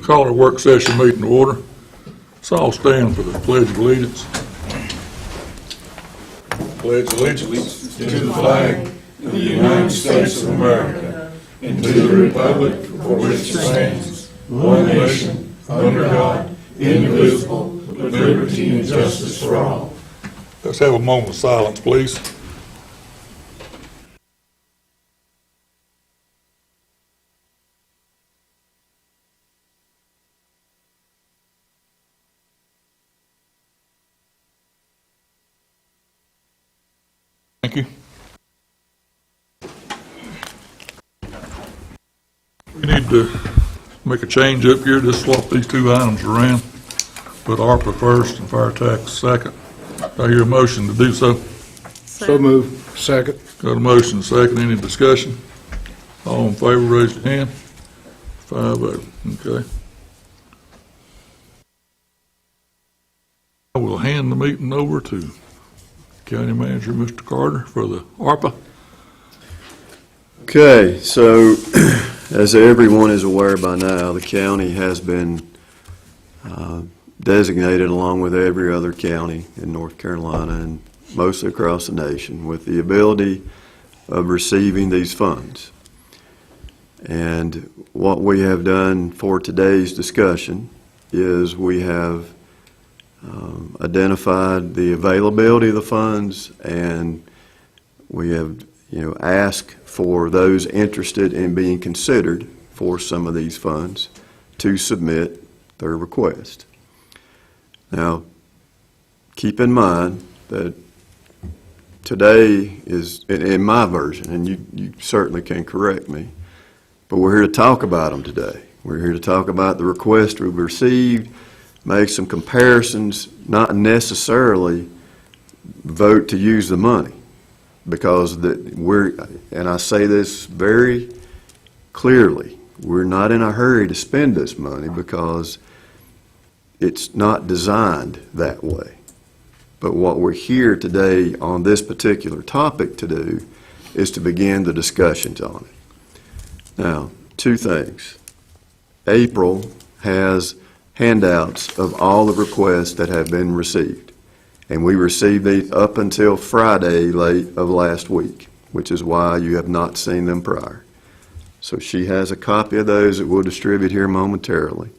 Call our work session meeting to order. Let's all stand for the Pledge of Allegiance. Pledge allegiance to the flag of the United States of America and to the republic for which it stands, one nation, under God, indivisible, with liberty and justice for all. Let's have a moment of silence, please. Thank you. We need to make a change up here. Just swap these two items around. Put ARPA first and fire tax second. I hear a motion to do so. So moved. Second. Got a motion second. Any discussion? All in favor, raise your hand. 5-0. Okay. I will hand the meeting over to County Manager, Mr. Carter, for the ARPA. Okay, so as everyone is aware by now, the county has been designated, along with every other county in North Carolina and mostly across the nation, with the ability of receiving these funds. And what we have done for today's discussion is we have identified the availability of the funds, and we have asked for those interested in being considered for some of these funds to submit their request. Now, keep in mind that today is, in my version, and you certainly can correct me, but we're here to talk about them today. We're here to talk about the request we've received, make some comparisons, not necessarily vote to use the money, because and I say this very clearly, we're not in a hurry to spend this money because it's not designed that way. But what we're here today on this particular topic to do is to begin the discussions on it. Now, two things. April has handouts of all the requests that have been received. And we received these up until Friday late of last week, which is why you have not seen them prior. So she has a copy of those that we'll distribute here momentarily.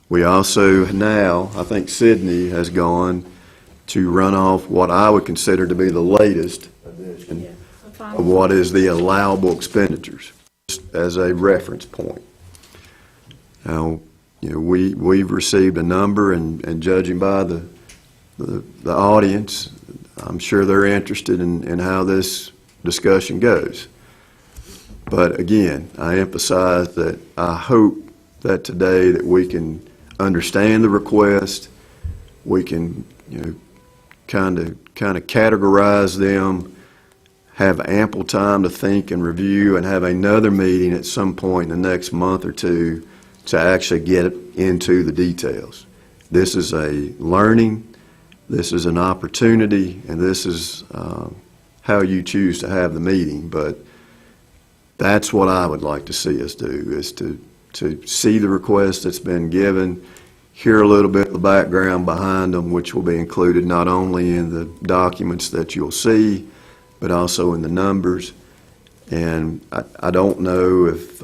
We also now, I think Sydney has gone to run off what I would consider to be the latest edition of what is the allowable expenditures, just as a reference point. Now, we've received a number, and judging by the audience, I'm sure they're interested in how this discussion goes. But again, I emphasize that I hope that today that we can understand the request, we can kind of categorize them, have ample time to think and review, and have another meeting at some point in the next month or two to actually get into the details. This is a learning, this is an opportunity, and this is how you choose to have the meeting. But that's what I would like to see us do, is to see the request that's been given, hear a little bit of the background behind them, which will be included not only in the documents that you'll see, but also in the numbers. And I don't know if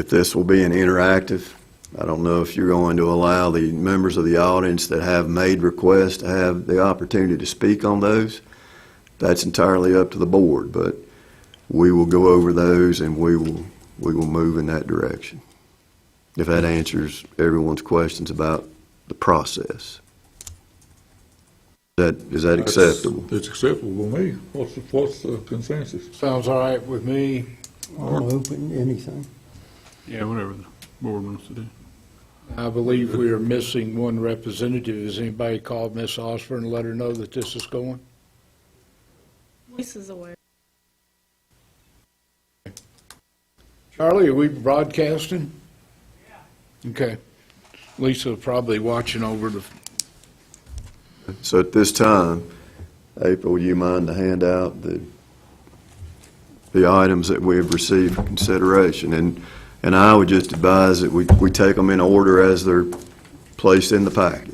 this will be an interactive. I don't know if you're going to allow the members of the audience that have made requests to have the opportunity to speak on those. That's entirely up to the board, but we will go over those and we will move in that direction, if that answers everyone's questions about the process. Is that acceptable? It's acceptable with me. What's the consensus? Sounds all right with me. I'm open to anything. Yeah, whatever the board wants to do. I believe we are missing one representative. Has anybody called Miss Osborne and let her know that this is going? Lisa's aware. Charlie, are we broadcasting? Yeah. Okay. Lisa probably watching over the... So at this time, April, would you mind to hand out the items that we have received for consideration? And And I would just advise that we take them in order as they're placed in the packet.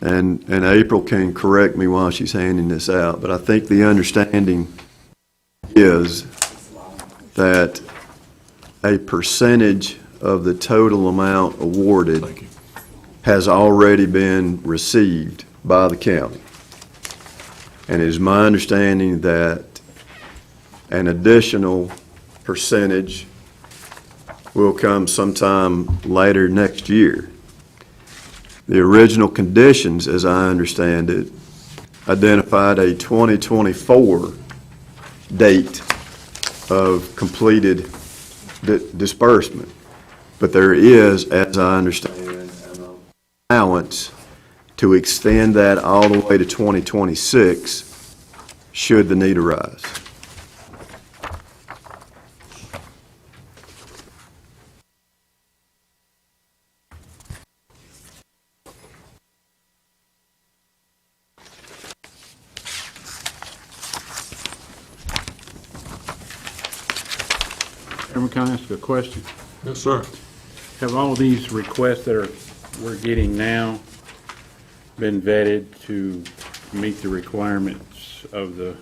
And April can correct me while she's handing this out, but I think the understanding is that a percentage of the total amount awarded Thank you. has already been received by the county. And it is my understanding that an additional percentage will come sometime later next year. The original conditions, as I understand it, identified a 2024 date of completed disbursement. But there is, as I understand, an allowance to extend that all the way to 2026 should the need arise. Chairman, can I ask a question? Yes, sir. Have all these requests that we're getting now been vetted to meet the requirements of the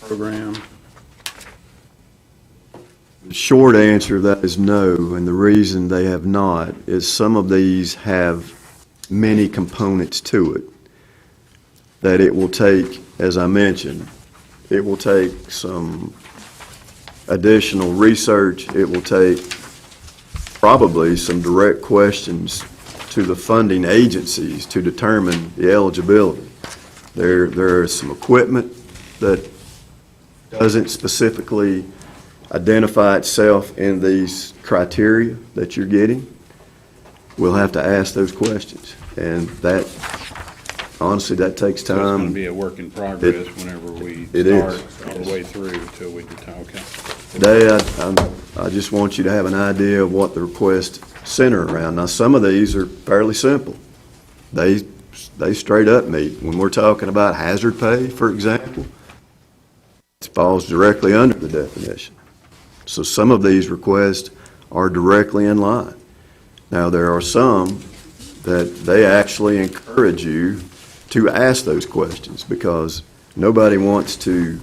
program? The short answer to that is no, and the reason they have not is some of these have many components to it that it will take, as I mentioned, it will take some additional research. It will take probably some direct questions to the funding agencies to determine the eligibility. There is some equipment that doesn't specifically identify itself in these criteria that you're getting. We'll have to ask those questions, and that, honestly, that takes So it's going to time. be a work in progress whenever we It is. start all the way through till we do, okay. Today, I just want you to have an idea of what the requests center around. Now, some of these are fairly simple. They straight up meet. When we're talking about hazard pay, for example, it falls directly under the definition. So some of these requests are directly in line. Now, there are some that they actually encourage you to ask those questions because nobody wants to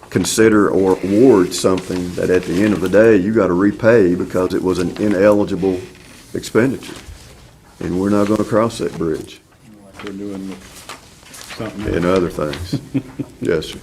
consider or award something that at the end of the day you got to repay because it was an ineligible expenditure. And we're not going to cross that bridge Like we're doing with something else. and other things. Yes, sir.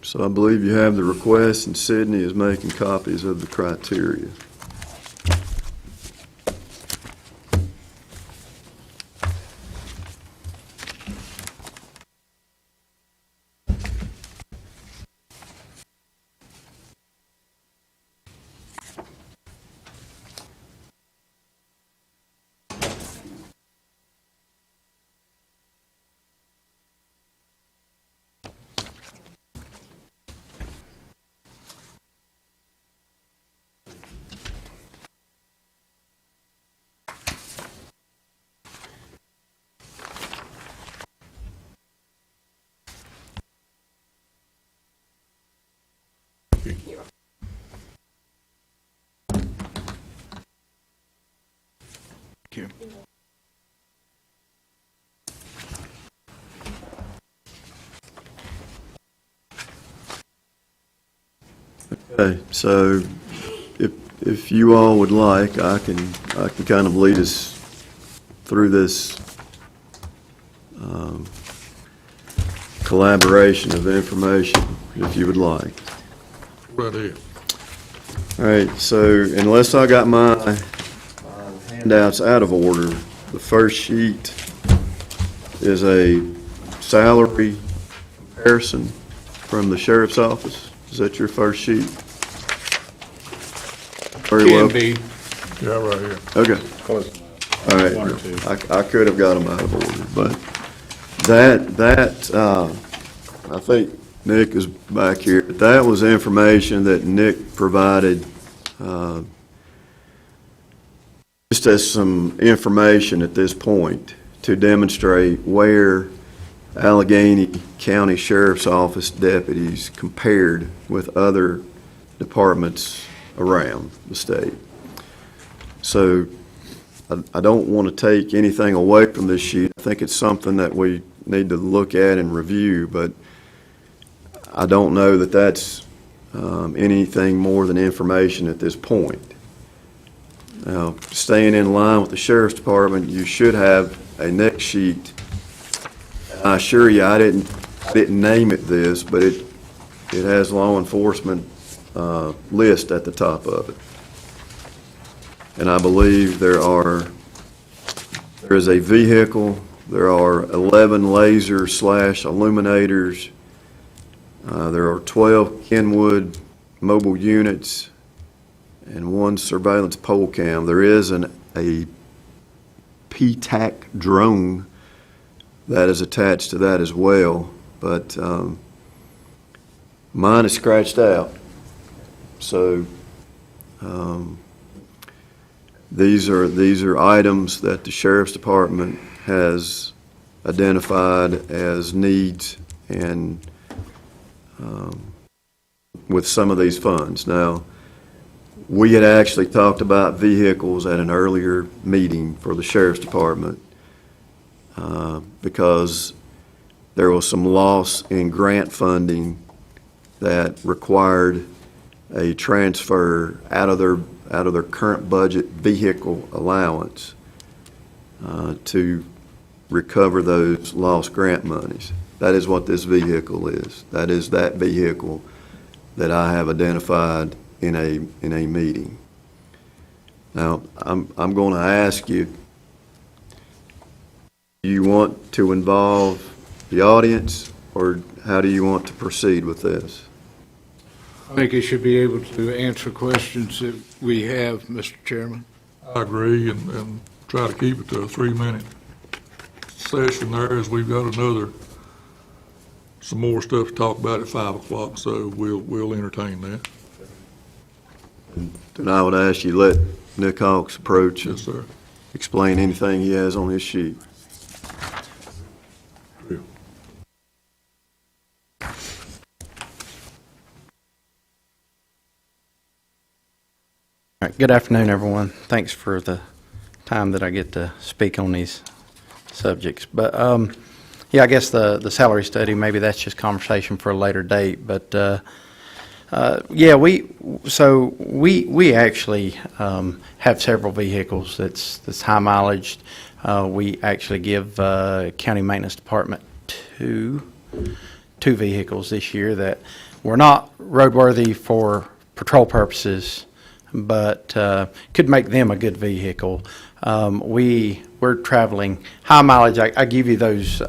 So I believe you have the request, and Sydney is making copies of the criteria. Okay, so if you all would like, I can kind of lead us through this collaboration of information, if you would like. Right here. All right, so unless I got my handouts out of order, the first sheet is a salary comparison from the sheriff's office. Is that your first sheet? Very well. Can be. Yeah, right here. Okay. Close. All right. One or two. I could have got them out of order, but I think Nick is back here. That was information that Nick provided, just as some information at this point to demonstrate where Allegheny County Sheriff's Office deputies compared with other departments around the state. So I don't want to take anything away from this sheet. I think it's something that we need to look at and review, but I don't know that that's anything more than information at this point. Now, staying in line with the Sheriff's Department, you should have a next sheet. I assure you, I didn't name it this, but it has law enforcement list at the top of it. And I believe there is a vehicle, there are 11 laser/illuminators, there are 12 Kenwood mobile units, and 1 surveillance pole cam. There is a PTAC drone that is attached to that as well, but mine is scratched out. So these are items that the Sheriff's Department has identified as needs and with some of these funds. Now, we had actually talked about vehicles at an earlier meeting for the Sheriff's Department because there was some loss in grant funding that required a transfer out of their current budget vehicle allowance to recover those lost grant monies. That is what this vehicle is. That is that vehicle that I have identified in a meeting. Now, I'm going to ask you, do you want to involve the audience, or how do you want to proceed with this? I think you should be able to answer questions that we have, Mr. Chairman. I agree, and try to keep it to a 3-minute session there, as we've got some more stuff to talk about at 5 o'clock, so we'll entertain that. Then I would ask you let Nick Hawks approach and Yes, sir. explain anything he has on his sheet. All right, good afternoon, everyone. Thanks for the time that I get to speak on these subjects. But, yeah, I guess the salary study, maybe that's just conversation for a later date. But, yeah, we actually have several vehicles that's high mileage. We actually give County Maintenance Department two vehicles this year that were not roadworthy for patrol purposes, but could make them a good vehicle. We're traveling high mileage. I give you those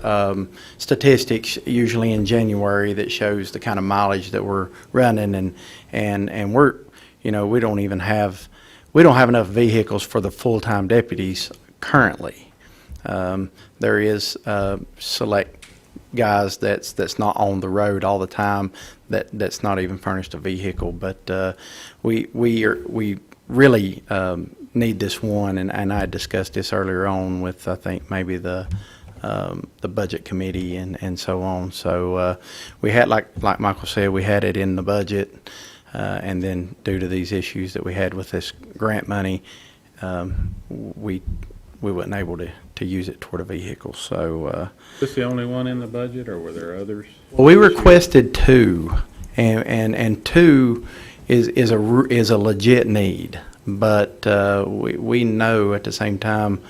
statistics usually in January that shows the kind of mileage that we're running, and we're, we don't have enough vehicles for the full-time deputies currently. There is select guys that's not on the road all the time, that's not even furnished a vehicle, but we really need this one, and I discussed this earlier on with, I think, maybe the budget committee and so on. So we had, like Michael said, we had it in the budget, and then due to these issues that we had with this grant money, we weren't able to use it toward a vehicle. So Is this the only one in the budget, or were there others? we requested two, and two is a legit need. But we know at the same time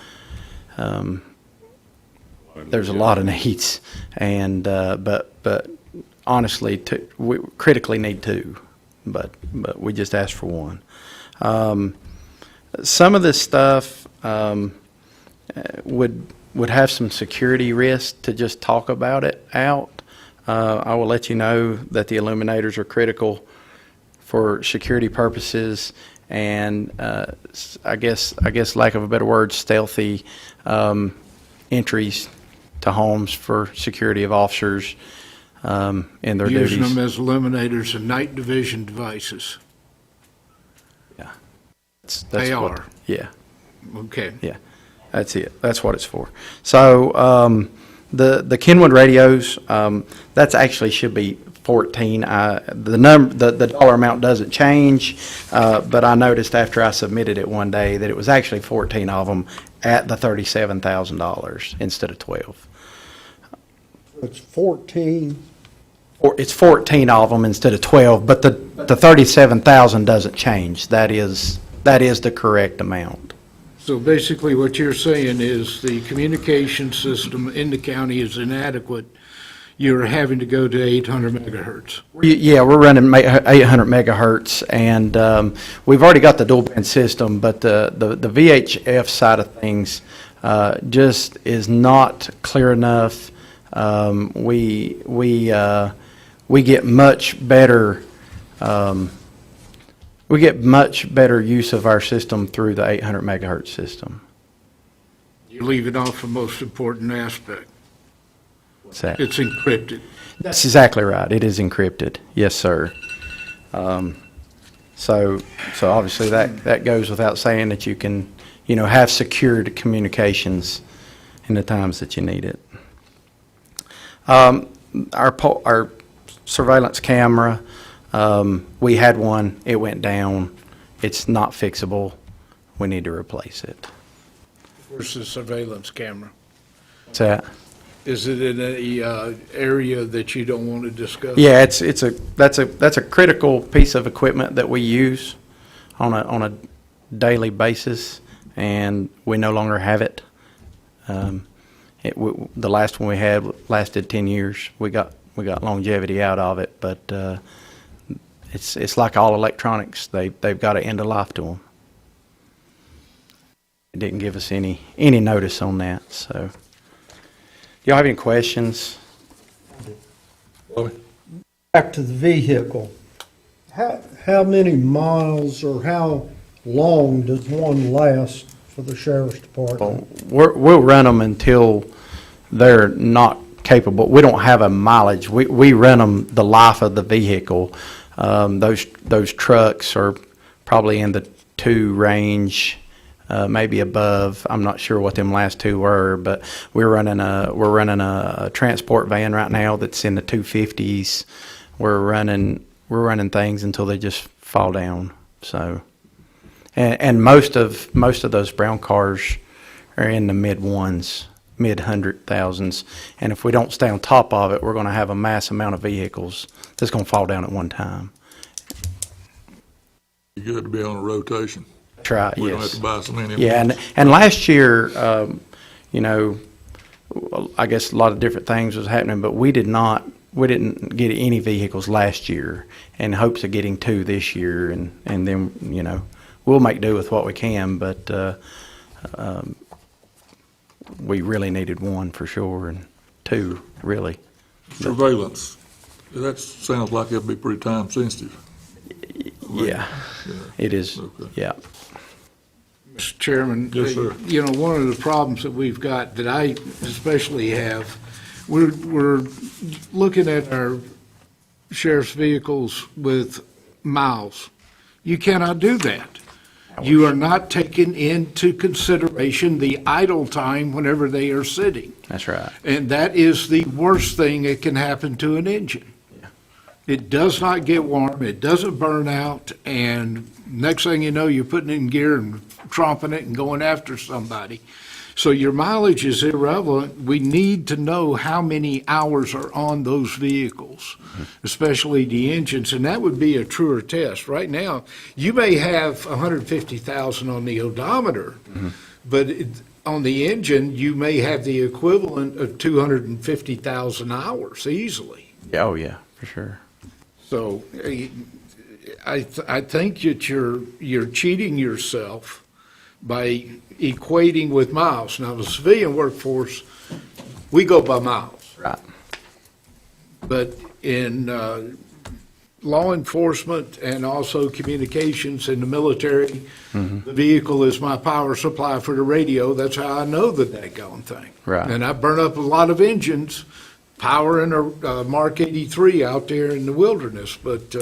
there's a lot of needs, and but honestly, we critically need two, but we just asked for one. Some of this stuff would have some security risk to just talk about it out. I will let you know that the illuminators are critical for security purposes, and I guess lack of a better word, stealthy entries to homes for security of officers in their Using duties. them as illuminators and night division devices. That's They what- are. Yeah. Okay. Yeah, that's it. That's what it's for. So the Kenwood radios, that's actually should be 14. The dollar amount doesn't change, but I noticed after I submitted it one day that it was actually 14 of them at the $37,000 instead of 12. It's 14. Or it's 14 of them instead of 12, but the 37,000 doesn't change. That is the correct amount. So basically what you're saying is the communication system in the county is inadequate. You're having to go to 800 megahertz. Yeah, we're running 800 megahertz, and we've already got the dual band system, but the VHF side of things just is not clear enough. We get much better. We get much better use of our system through the 800 megahertz system. You're leaving off the most important aspect. What's that? It's encrypted. That's exactly right. It is encrypted. Yes, sir. So obviously that goes without saying that you can, have secured communications in the times that you need it. Our surveillance camera, we had one. It went down. It's not fixable. We need to replace it. Where's the surveillance camera? What's that? Is it in a area that you don't want to discuss? Yeah, that's a critical piece of equipment that we use on a daily basis, and we no longer have it. The last one we had lasted 10 years. We got longevity out of it, but it's like all electronics. They've got an end of life to them. It didn't give us any notice on that. So, y'all have any questions? Bobby? Back to the vehicle. How many miles or how long does one last for the sheriff's department? We'll run them until they're not capable. We don't have a mileage. We run them the life of the vehicle. Those trucks are probably in the 2 range, maybe above. I'm not sure what them last 2 were, but we're running a transport van right now that's in the 250s. We're running things until they just fall down. So, and most of those brown cars are in the mid 100,000s, and if we don't stay on top of it, we're going to have a mass amount of vehicles that's going to fall down at one time. Be good to be on a rotation. That's right. We don't have Yes. to buy so many. Yeah, and last year, I guess a lot of different things was happening, but we didn't get any vehicles last year, in hopes of getting 2 this year, and then we'll make do with what we can, but we really needed 1 for sure, and 2 really. Surveillance, that sounds like it'd be pretty time sensitive. Yeah, it is. Okay. Yeah. Mr. Chairman? Yes, sir. One of the problems that we've got, that I especially have, we're looking at our sheriff's vehicles with miles. You cannot do that. You are not taking into consideration the idle time whenever they are sitting. That's right. And that is the worst thing that can happen to an engine. It does not get warm, it doesn't burn out, and next thing you know, you're putting it in gear and tromping it and going after somebody. So your mileage is irrelevant. We need to know how many hours are on those vehicles, especially the engines, and that would be a truer test. Right now, you may have 150,000 on the odometer, but on the engine, you may have the equivalent of 250,000 hours easily. Oh, yeah, for sure. So I think that you're cheating yourself by equating with miles. Now, the civilian workforce, we go by miles. Right. But in law enforcement and also communications in the military, the vehicle is my power supply for the radio. That's how I know the daggone thing. Right. And I burn up a lot of engines powering a Mark 83 out there in the wilderness. But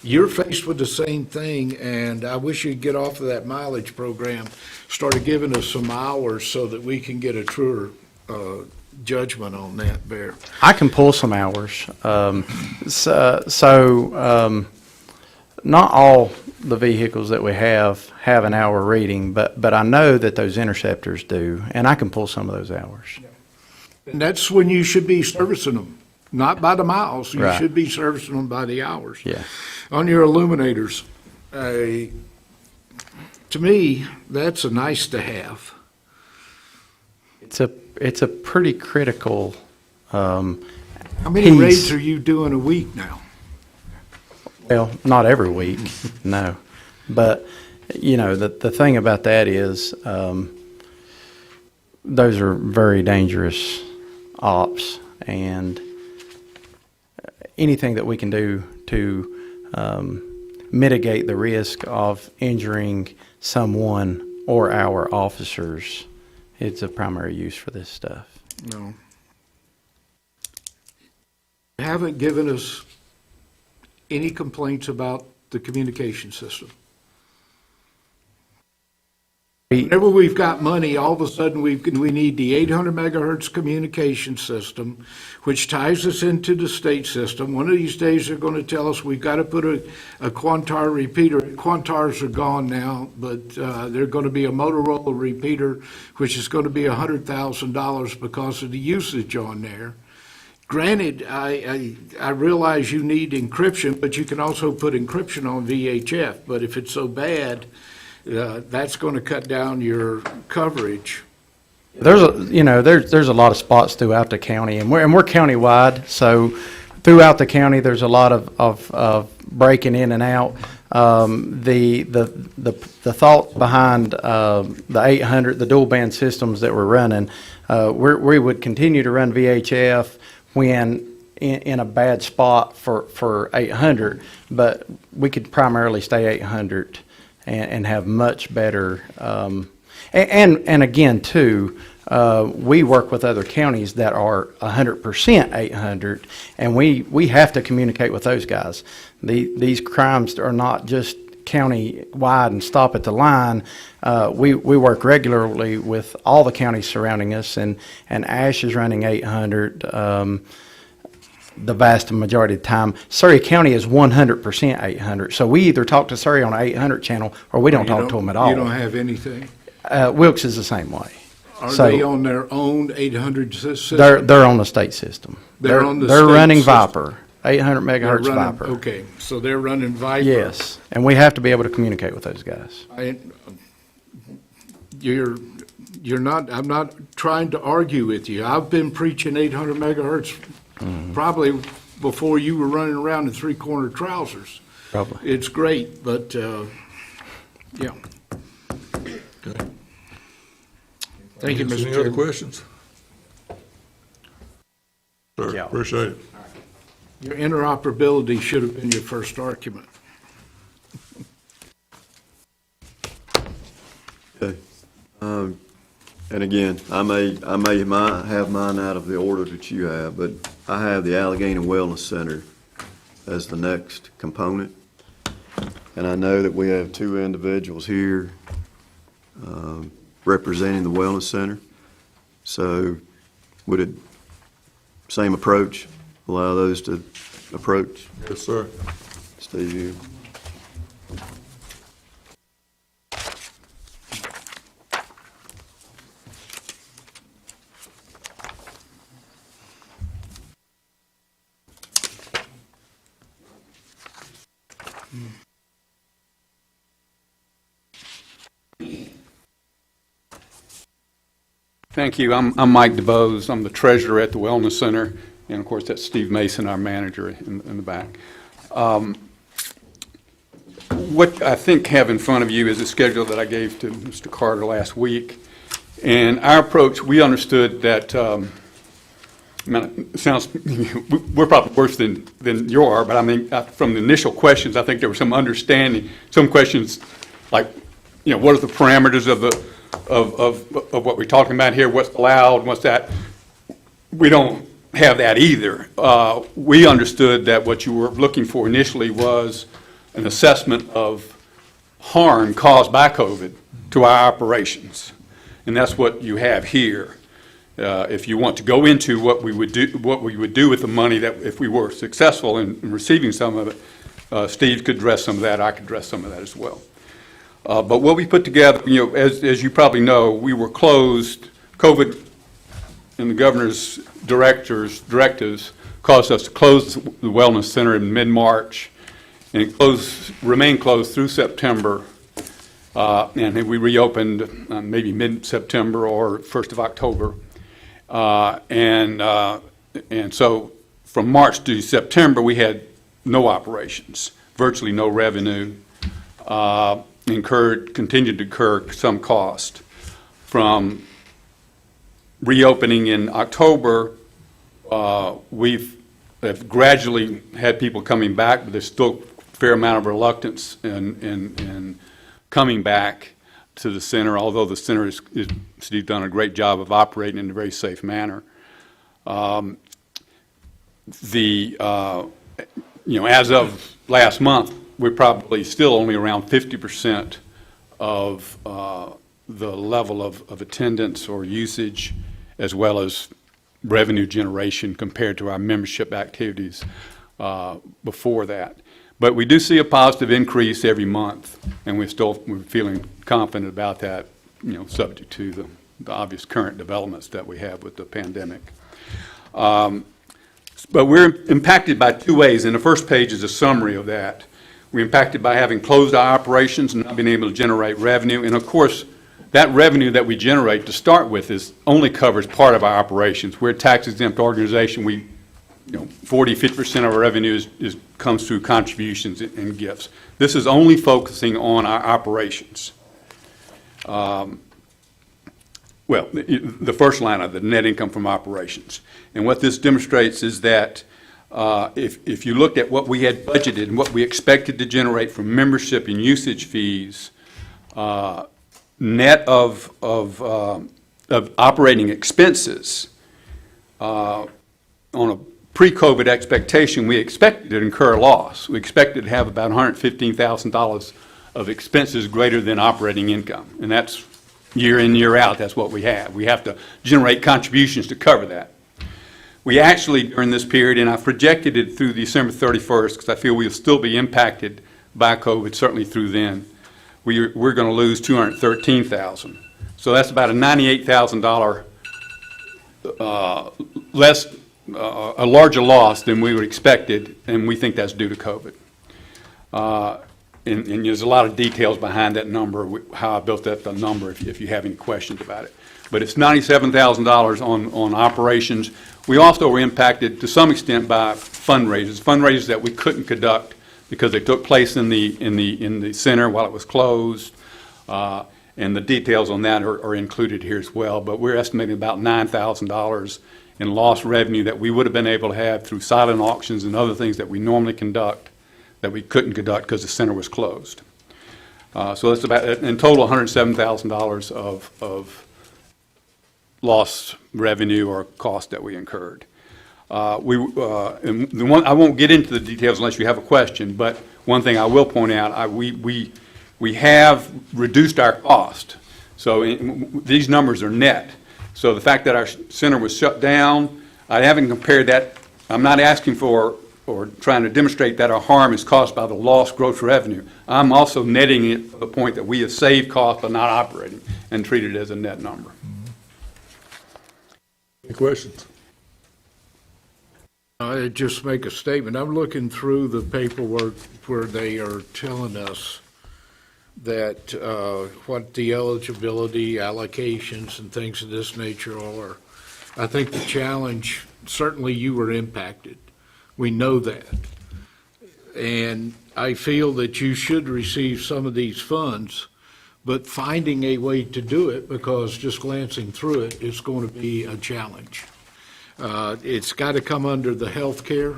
you're faced with the same thing, and I wish you'd get off of that mileage program, started giving us some hours so that we can get a truer judgment on that, Bear. I can pull some hours. Not all the vehicles that we have an hour reading, but I know that those interceptors do, and I can pull some of those hours. And that's when you should be servicing them, not by the miles. You Right. should be servicing them by the hours. Yeah. On your illuminators, to me, that's a nice to have. It's a pretty critical, How many Piece. raids are you doing a week now? well, not every week, no. But, the thing about that is, those are very dangerous ops, and anything that we can do to mitigate the risk of injuring someone or our officers, it's a primary use for this stuff. No. You haven't given us any complaints about the communication system. Whenever we've got money, all of a sudden we need the 800 megahertz communication system, which ties us into the state system. One of these days, they're going to tell us we've got to put a Quantar repeater. Quantars are gone now, but they're going to be a Motorola repeater, which is going to be $100,000 because of the usage on there. Granted, I realize you need encryption, but you can also put encryption on VHF. But if it's so bad, that's going to cut down your coverage. There's a lot of spots throughout the county, and we're countywide, so throughout the county, there's a lot of breaking in and out. The thought behind the 800, the dual band systems that we're running, we would continue to run VHF when in a bad spot for 800, but we could primarily stay 800 and have much better, and again too, we work with other counties that are 100% 800, and we have to communicate with those guys. These crimes are not just county-wide and stop at the line. We work regularly with all the counties surrounding us, and Ash is running 800 the vast majority of the time. Surrey County is 100% 800, so we either talk to Surrey on an 800 channel or we don't talk to them at all. You don't have anything? Wilkes is the same way. Are So- they on their own 800 system? They're on the state system. They're on the They're state running system. Viper, 800 They're megahertz running- Viper. Okay, so they're running Viper. Yes, and we have to be able to communicate with those guys. I'm not trying to argue with you. I've been preaching 800 megahertz probably before you were running around in three-corner trousers. Probably. It's great, but, yeah. Okay. Thank you, Mr. Any other Chairman. questions? Sir, Yeah. appreciate it. Your interoperability should have been your first argument. Okay. And again, I may have mine out of the order that you have, but I have the Allegheny Wellness Center as the next component. And I know that we have two individuals here representing the Wellness Center. So would it, same approach, allow those to approach? Yes, sir. Steve, you. Thank you. I'm Mike DeBose. I'm the treasurer at the Wellness Center, and of course, that's Steve Mason, our manager in the back. What I think have in front of you is a schedule that I gave to Mr. Carter last week. And our approach, we understood that, it sounds, we're probably worse than you are, but I mean, from the initial questions, I think there was some understanding, some questions like, what are the parameters of what we're talking about here, what's allowed, what's that? We don't have that either. We understood that what you were looking for initially was an assessment of harm caused by COVID to our operations. And that's what you have here. If you want to go into what we would do with the money that if we were successful in receiving some of it, Steve could address some of that, I could address some of that as well. But what we put together, as you probably know, we were closed. COVID and the governor's directives caused us to close the Wellness Center in mid-March, and it remained closed through September. And then we reopened maybe mid-September or 1st of October. And so from March to September, we had no operations, virtually no revenue, continued to incur some cost. From reopening in October, we've gradually had people coming back, but there's still a fair amount of reluctance in coming back to the center, although the center Steve's done a great job of operating in a very safe manner. As of last month, we're probably still only around 50% of the level of attendance or usage, as well as revenue generation compared to our membership activities before that. But we do see a positive increase every month, and we're feeling confident about that, subject to the obvious current developments that we have with the pandemic. But we're impacted by two ways, and the first page is a summary of that. We're impacted by having closed our operations and not being able to generate revenue, and of course, that revenue that we generate to start with only covers part of our operations. We're a tax-exempt organization. 40–50% of our revenue comes through contributions and gifts. This is only focusing on our operations. The first line of the net income from operations. And what this demonstrates is that if you looked at what we had budgeted and what we expected to generate from membership and usage fees, net of operating expenses, on a pre-COVID expectation, we expected to incur a loss. We expected to have about $115,000 of expenses greater than operating income. And that's year in, year out, that's what we have. We have to generate contributions to cover that. We actually, during this period, and I projected it through December 31st, because I feel we'll still be impacted by COVID, certainly through then, we're going to lose $213,000. So that's about a $98,000 a larger loss than we would expected, and we think that's due to COVID. And there's a lot of details behind that number, how I built up the number, if you have any questions about it. But it's $97,000 on operations. We also were impacted to some extent by fundraisers that we couldn't conduct because they took place in the center while it was closed. And the details on that are included here as well. But we're estimating about $9,000 in lost revenue that we would have been able to have through silent auctions and other things that we normally conduct that we couldn't conduct because the center was closed. So that's about, in total, $107,000 of lost revenue or cost that we incurred. And I won't get into the details unless you have a question, but one thing I will point out, we have reduced our cost. So these numbers are net. So the fact that our center was shut down, I haven't compared that. I'm not asking for or trying to demonstrate that our harm is caused by the lost gross revenue. I'm also netting it to the point that we have saved costs but not operating and treat it as a net number. Any questions? I'd just make a statement. I'm looking through the paperwork where they are telling us that, what the eligibility, allocations, and things of this nature are. I think the challenge, certainly you were impacted. We know that. And I feel that you should receive some of these funds, but finding a way to do it, because just glancing through it, is going to be a challenge. It's got to come under the health care.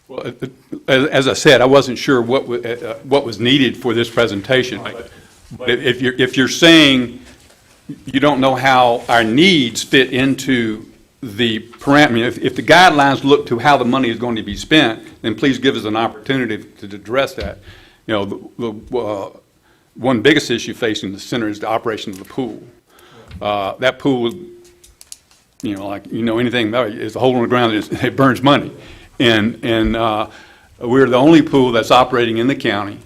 Well, as I said, I wasn't sure what was needed for this presentation. But if you're saying you don't know how our needs fit into the parameter, if the guidelines look to how the money is going to be spent, then please give us an opportunity to address that. You know, the one biggest issue facing the center is the operation of the pool. That pool, you know, like, you know, anything about it, is a hole in the ground, it burns money. And we're the only pool that's operating in the county.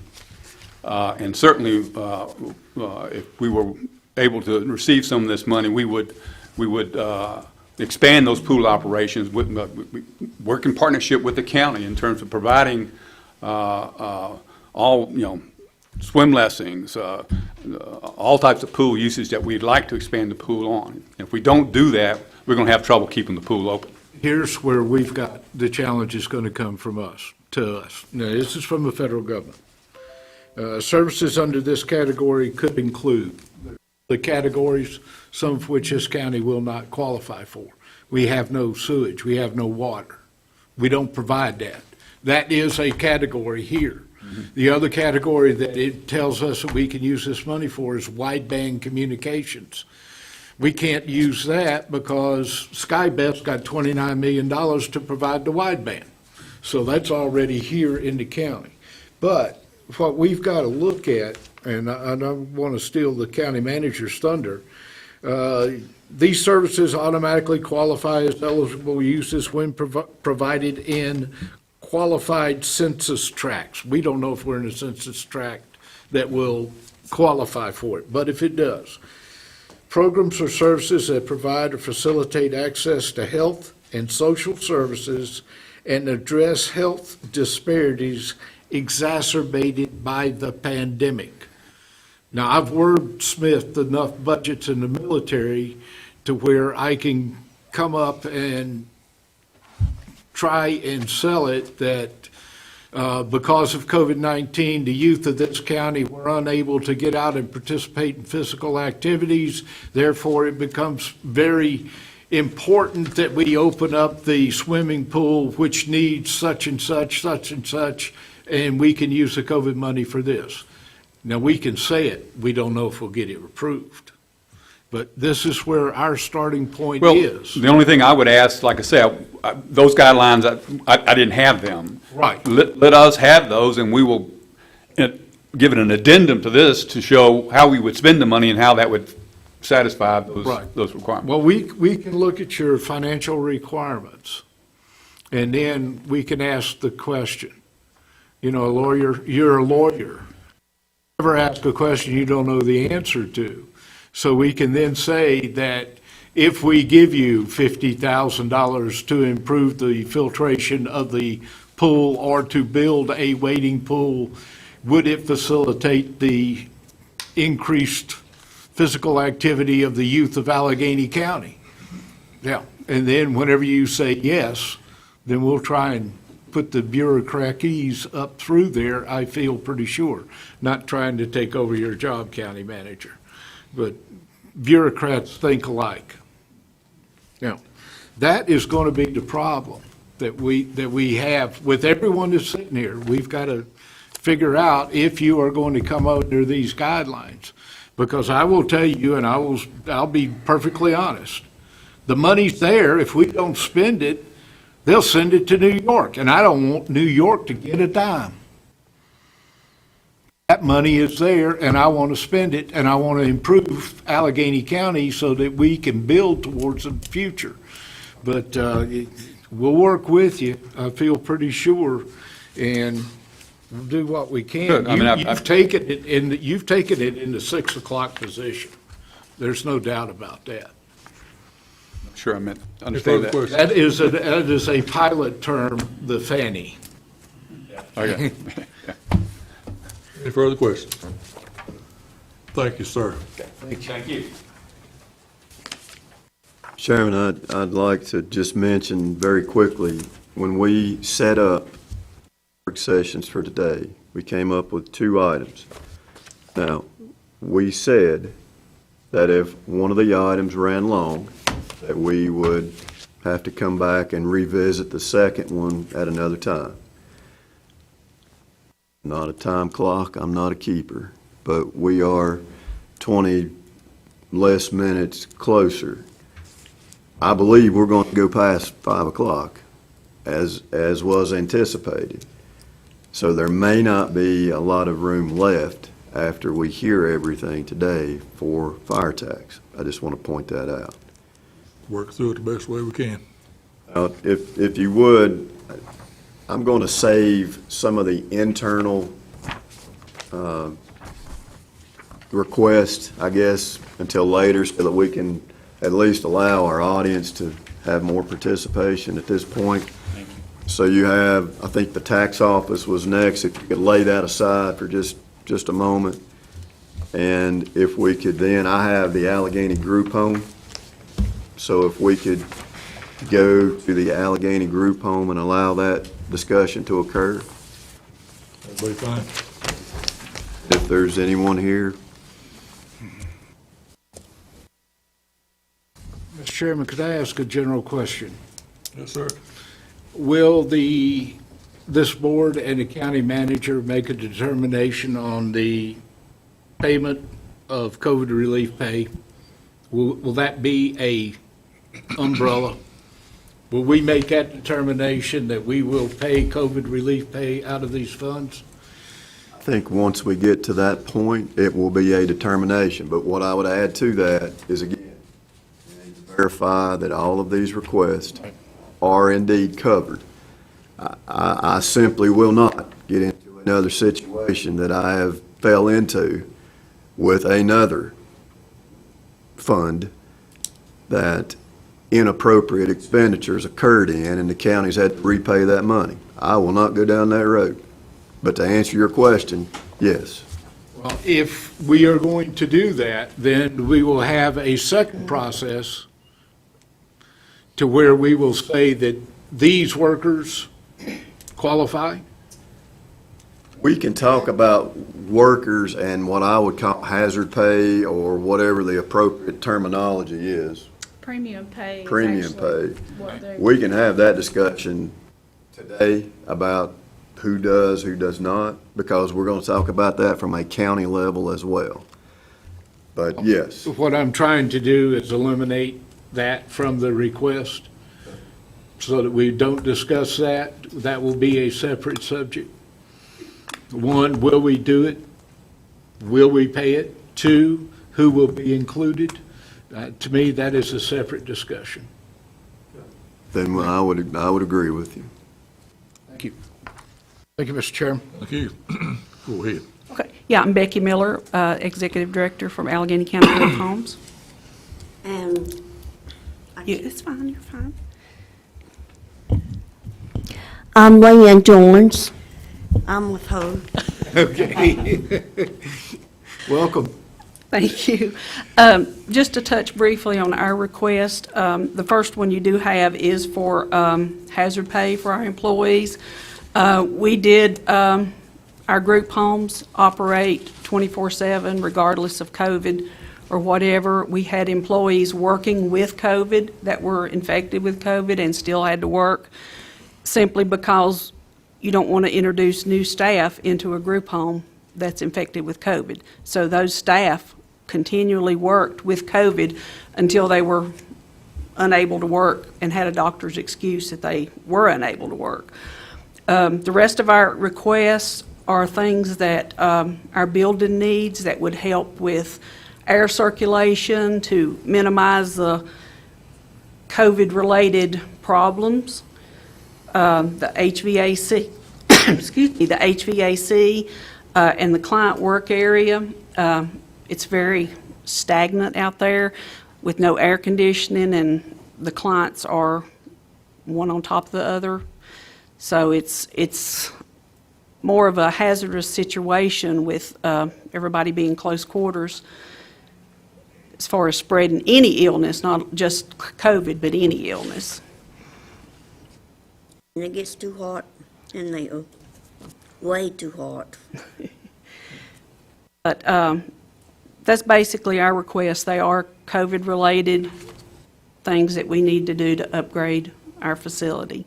And certainly, if we were able to receive some of this money, we would expand those pool operations, work in partnership with the county in terms of providing all, you know, swim lessons, all types of pool usage that we'd like to expand the pool on. If we don't do that, we're going to have trouble keeping the pool open. Here's where we've got the challenge is going to come from us, to us. Now, this is from the federal government. Services under this category could include the categories, some of which this county will not qualify for. We have no sewage, we have no water. We don't provide that. That is a category here. Mm-hmm. The other category that it tells us that we can use this money for is wideband communications. We can't use that because SkyBest's got $29 million to provide the wideband. So that's already here in the county. But what we've got to look at, and I don't want to steal the county manager's thunder, these services automatically qualify as eligible uses when provided in qualified census tracts. We don't know if we're in a census tract that will qualify for it, but if it does. Programs or services that provide or facilitate access to health and social services and address health disparities exacerbated by the pandemic. Now, I've wordsmithed enough budgets in the military to where I can come up and try and sell it that because of COVID-19, the youth of this county were unable to get out and participate in physical activities. Therefore, it becomes very important that we open up the swimming pool, which needs such and such, and we can use the COVID money for this. Now, we can say it. We don't know if we'll get it approved. But this is where our starting point is. The only thing I would ask, like I said, those guidelines, I didn't have them. Right. Let us have those, and we will give it an addendum to this to show how we would spend the money and how that would satisfy those requirements. Well, we can look at your financial requirements, and then we can ask the question. You know, you're a lawyer. Never ask a question you don't know the answer to. So we can then say that if we give you $50,000 to improve the filtration of the pool or to build a wading pool, would it facilitate the increased physical activity of the youth of Allegheny County? Yeah, and then whenever you say yes, then we'll try and put the bureaucracies up through there, I feel pretty sure. Not trying to take over your job, county manager, but bureaucrats think alike. Now, that is going to be the problem that we have with everyone that's sitting here. We've got to figure out if you are going to come under these guidelines. Because I will tell you, and I'll be perfectly honest, the money's there. If we don't spend it, they'll send it to New York, and I don't want New York to get a dime. That money is there, and I want to spend it, and I want to improve Allegheny County so that we can build towards the future. But we'll work with you, I feel pretty sure, and we'll do what we can. Good. I mean, You've taken it in the 6 o'clock position. There's no doubt about that. Sure, I meant, Any understand further that. questions? That is a pilot term, the fanny. Okay. Any further questions? Thank you, sir. Thank you. Chairman, I'd like to just mention very quickly, when we set up work sessions for today, we came up with 2 items. Now, we said that if one of the items ran long, that we would have to come back and revisit the second one at another time. Not a time clock, I'm not a keeper, but we are 20 less minutes closer. I believe we're going to go past 5 o'clock, as was anticipated. So there may not be a lot of room left after we hear everything today for fire tax. I just want to point that out. Work through it the best way we can. If you would, I'm going to save some of the internal requests, I guess, until later so that we can at least allow our audience to have more participation at this point. So you have, I think the tax office was next, if you could lay that aside for just a moment. And if we could then, I have the Allegheny group home. So if we could go to the Allegheny group home and allow that discussion to occur, That'll be fine. if there's anyone here. Mr. Chairman, could I ask a general question? Yes, sir. Will this board and the county manager make a determination on the payment of COVID relief pay? Will that be a umbrella? Will we make that determination that we will pay COVID relief pay out of these funds? I think once we get to that point, it will be a determination. But what I would add to that is, again, we need to verify that all of these requests are indeed covered. I simply will not get into another situation that I have fell into with another fund that inappropriate expenditures occurred in, and the counties had to repay that money. I will not go down that road. But to answer your question, yes. Well, if we are going to do that, then we will have a second process to where we will say that these workers qualify. We can talk about workers and what I would call hazard pay or whatever the appropriate terminology is, Premium pay. is premium actually pay. what they're- We can have that discussion today about who does, who does not, because we're going to talk about that from a county level as well. But yes, What I'm trying to do is eliminate that from the request so that we don't discuss that. That will be a separate subject. 1, will we do it? Will we pay it? 2, who will be included? To me, that is a separate discussion. then I would agree with you. Thank you. Thank you, Mr. Chairman. Thank you. Go ahead. Okay, yeah, I'm Becky Miller, Executive Director from Allegheny County Group Homes. And It's fine, you're fine. I'm Leanne Jones. I'm with her. Okay. Welcome. Thank you. Just to touch briefly on our request, the first one you do have is for hazard pay for our employees. We did, our group homes operate 24/7 regardless of COVID or whatever. We had employees working with COVID that were infected with COVID and still had to work simply because you don't want to introduce new staff into a group home that's infected with COVID. So those staff continually worked with COVID until they were unable to work and had a doctor's excuse that they were unable to work. The rest of our requests are things that our building needs that would help with air circulation to minimize the COVID-related problems. The HVAC, excuse me, the HVAC and the client work area. It's very stagnant out there with no air conditioning and the clients are one on top of the other. So it's more of a hazardous situation with everybody being close quarters as far as spreading any illness, not just COVID, but any illness. And it gets too hot in there, way too hot. But that's basically our request. They are COVID-related things that we need to do to upgrade our facility.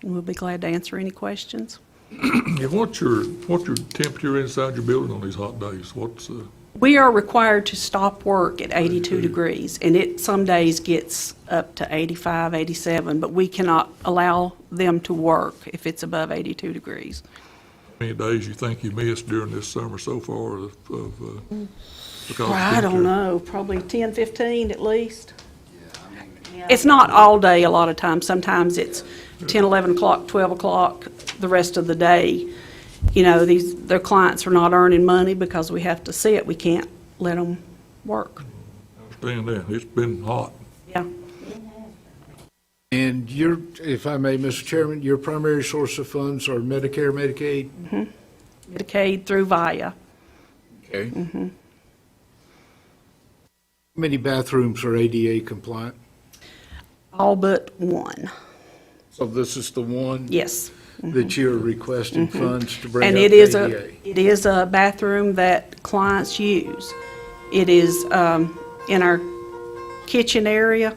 And we'll be glad to answer any questions. Yeah, what's your temperature inside your building on these hot days? We are required to stop work at 82 degrees, and it some days gets up to 85, 87, but we cannot allow them to work if it's above 82 degrees. How many days you think you missed during this summer so far because of I don't temperature? know, probably 10, 15 at least. It's not all day a lot of times. Sometimes it's 10, 11 o'clock, 12 o'clock, the rest of the day. You know, their clients are not earning money because we have to see it. We can't let them work. I understand that. It's been hot. Yeah. And if I may, Mr. Chairman, your primary source of funds are Medicare, Medicaid? Medicaid through VIA. Okay. How many bathrooms are ADA compliant? All but one. So this is the one? Yes. That you're requesting funds to bring And up it is ADA? it is a bathroom that clients use. It is in our kitchen area,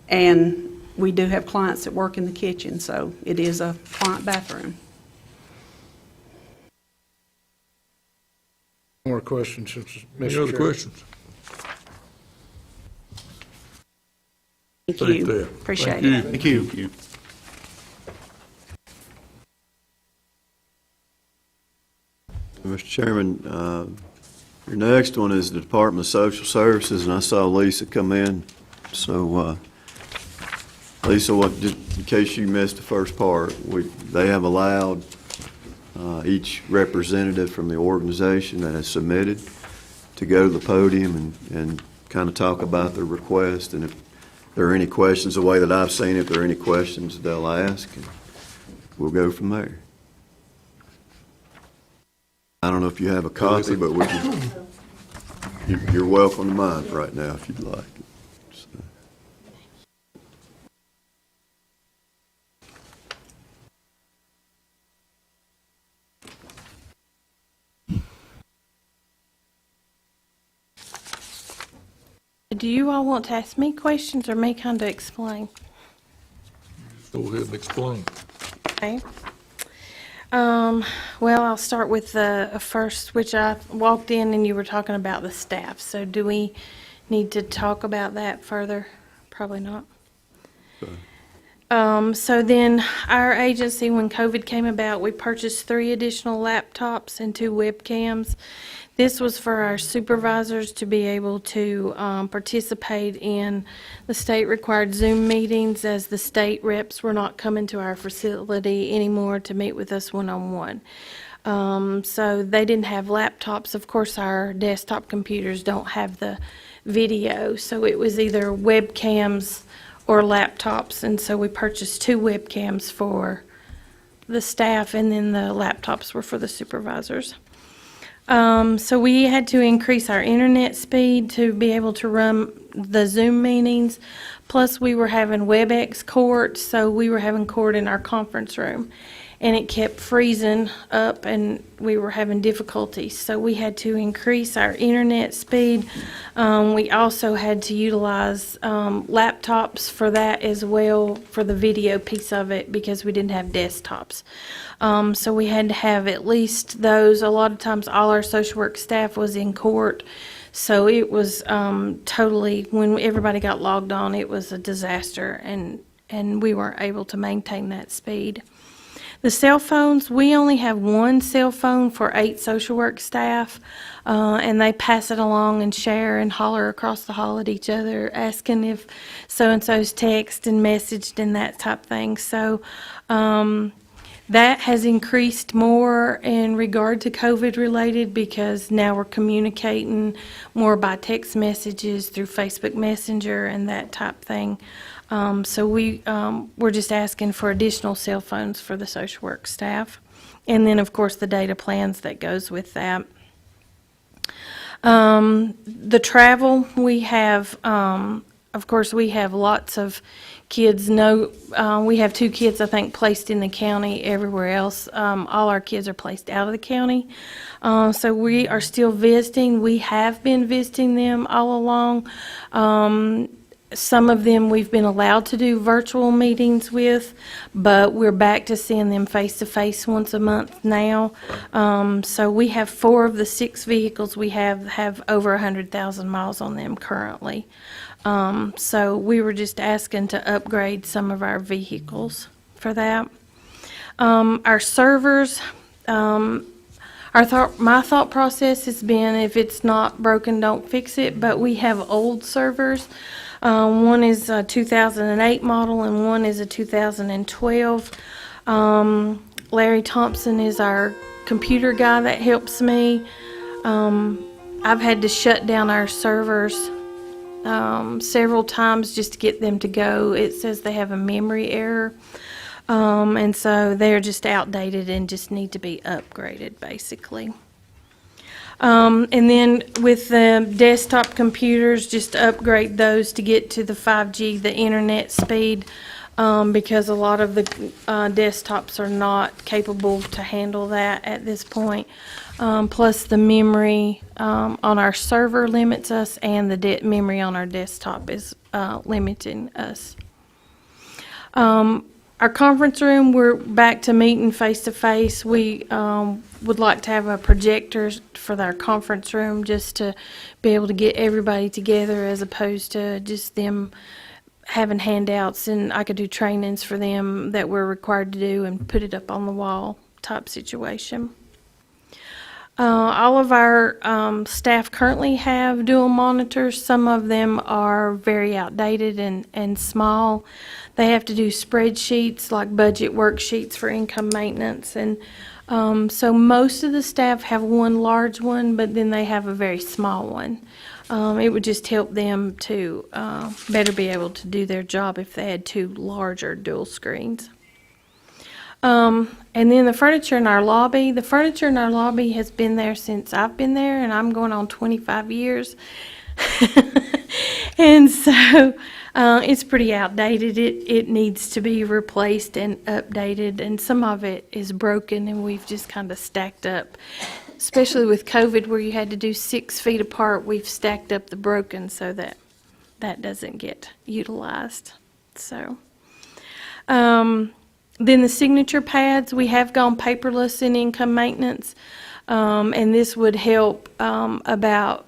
and we do have clients that work in the kitchen, so it is a client bathroom. More questions, Mr. Any Chairman? other questions? Thank Take you. that. Appreciate Thank you. it. Thank you. Mr. Chairman, your next one is the Department of Social Services, and I saw Lisa come in. So, Lisa, just in case you missed the first part, they have allowed each representative from the organization that has submitted to go to the podium and kind of talk about their request. And if there are any questions, the way that I've seen it, if there are any questions, they'll ask, and we'll go from there. I don't know if you have a copy, but you're welcome to mine right now if you'd like. So. Do you all want to ask me questions or me kind of explain? Go ahead and explain. Okay. Well, I'll start with the first, which I walked in and you were talking about the staff. So do we need to talk about that further? Probably not. So then our agency, when COVID came about, we purchased 3 additional laptops and 2 webcams. This was for our supervisors to be able to participate in the state-required Zoom meetings, as the state reps were not coming to our facility anymore to meet with us one-on-one. So they didn't have laptops. Of course, our desktop computers don't have the video, so it was either webcams or laptops, and so we purchased 2 webcams for the staff, and then the laptops were for the supervisors. So we had to increase our internet speed to be able to run the Zoom meetings. Plus, we were having WebEx court, so we were having court in our conference room. And it kept freezing up, and we were having difficulties. So we had to increase our internet speed. We also had to utilize laptops for that as well, for the video piece of it, because we didn't have desktops. So we had to have at least those. A lot of times all our social work staff was in court. So it was totally, when everybody got logged on, it was a disaster, and we weren't able to maintain that speed. The cell phones, we only have 1 cell phone for 8 social work staff, and they pass it along and share and holler across the hall at each other, asking if so-and-so's text and messaged and that type thing. So That has increased more in regard to COVID-related because now we're communicating more by text messages through Facebook Messenger and that type thing. So we're just asking for additional cell phones for the social work staff. And then, of course, the data plans that goes with that. The travel, we have, of course, we have lots of kids. We have 2 kids, I think, placed in the county. Everywhere else, all our kids are placed out of the county. So we are still visiting. We have been visiting them all along. Some of them we've been allowed to do virtual meetings with, but we're back to seeing them face-to-face once a month now. So we have 4 of the 6 vehicles we have over 100,000 miles on them currently. So we were just asking to upgrade some of our vehicles for that. Our servers, my thought process has been if it's not broken, don't fix it, but we have old servers. One is a 2008 model and one is a 2012. Larry Thompson is our computer guy that helps me. I've had to shut down our servers several times just to get them to go. It says they have a memory error. And so they're just outdated and just need to be upgraded, basically. And then with the desktop computers, just upgrade those to get to the 5G, the internet speed, because a lot of the desktops are not capable to handle that at this point. Plus the memory on our server limits us, and the memory on our desktop is limiting us. Our conference room, we're back to meeting face-to-face. We would like to have a projector for our conference room just to be able to get everybody together as opposed to just them having handouts, and I could do trainings for them that we're required to do and put it up on the wall type situation. All of our staff currently have dual monitors. Some of them are very outdated and small. They have to do spreadsheets, like budget worksheets for income maintenance. And so most of the staff have one large one, but then they have a very small one. It would just help them to better be able to do their job if they had 2 larger dual screens. And then the furniture in our lobby. The furniture in our lobby has been there since I've been there, and I'm going on 25 years. And so it's pretty outdated. It needs to be replaced and updated, and some of it is broken, and we've just kind of stacked up. Especially with COVID, where you had to do 6 feet apart, we've stacked up the broken so that that doesn't get utilized. So. Then the signature pads, we have gone paperless in income maintenance, and this would help about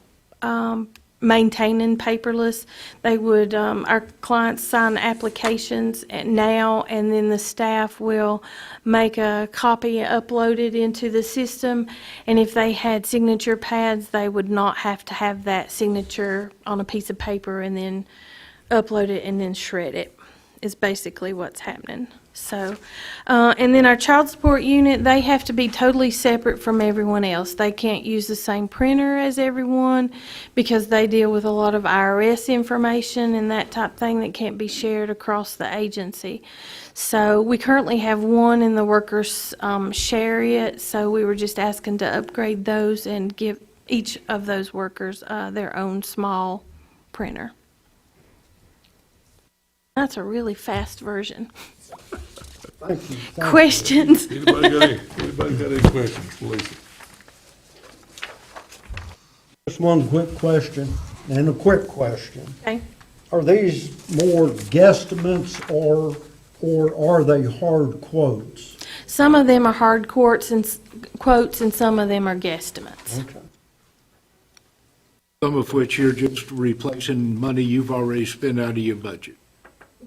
maintaining paperless. They would, our clients sign applications now, and then the staff will make a copy, upload it into the system, and if they had signature pads, they would not have to have that signature on a piece of paper and then upload it and then shred it, is basically what's happening. So, and then our child support unit, they have to be totally separate from everyone else. They can't use the same printer as everyone because they deal with a lot of IRS information and that type thing that can't be shared across the agency. So we currently have one, and the workers share it. So we were just asking to upgrade those and give each of those workers their own small printer. That's a really fast version. Thank you. Thank you. Questions? Anybody got any questions, Lisa? Just one quick question, and a quick question. Okay. Are these more guesstimates or are they hard quotes? Some of them are hard quotes and some of them are guesstimates. Okay. Some of which you're just replacing money you've already spent out of your budget.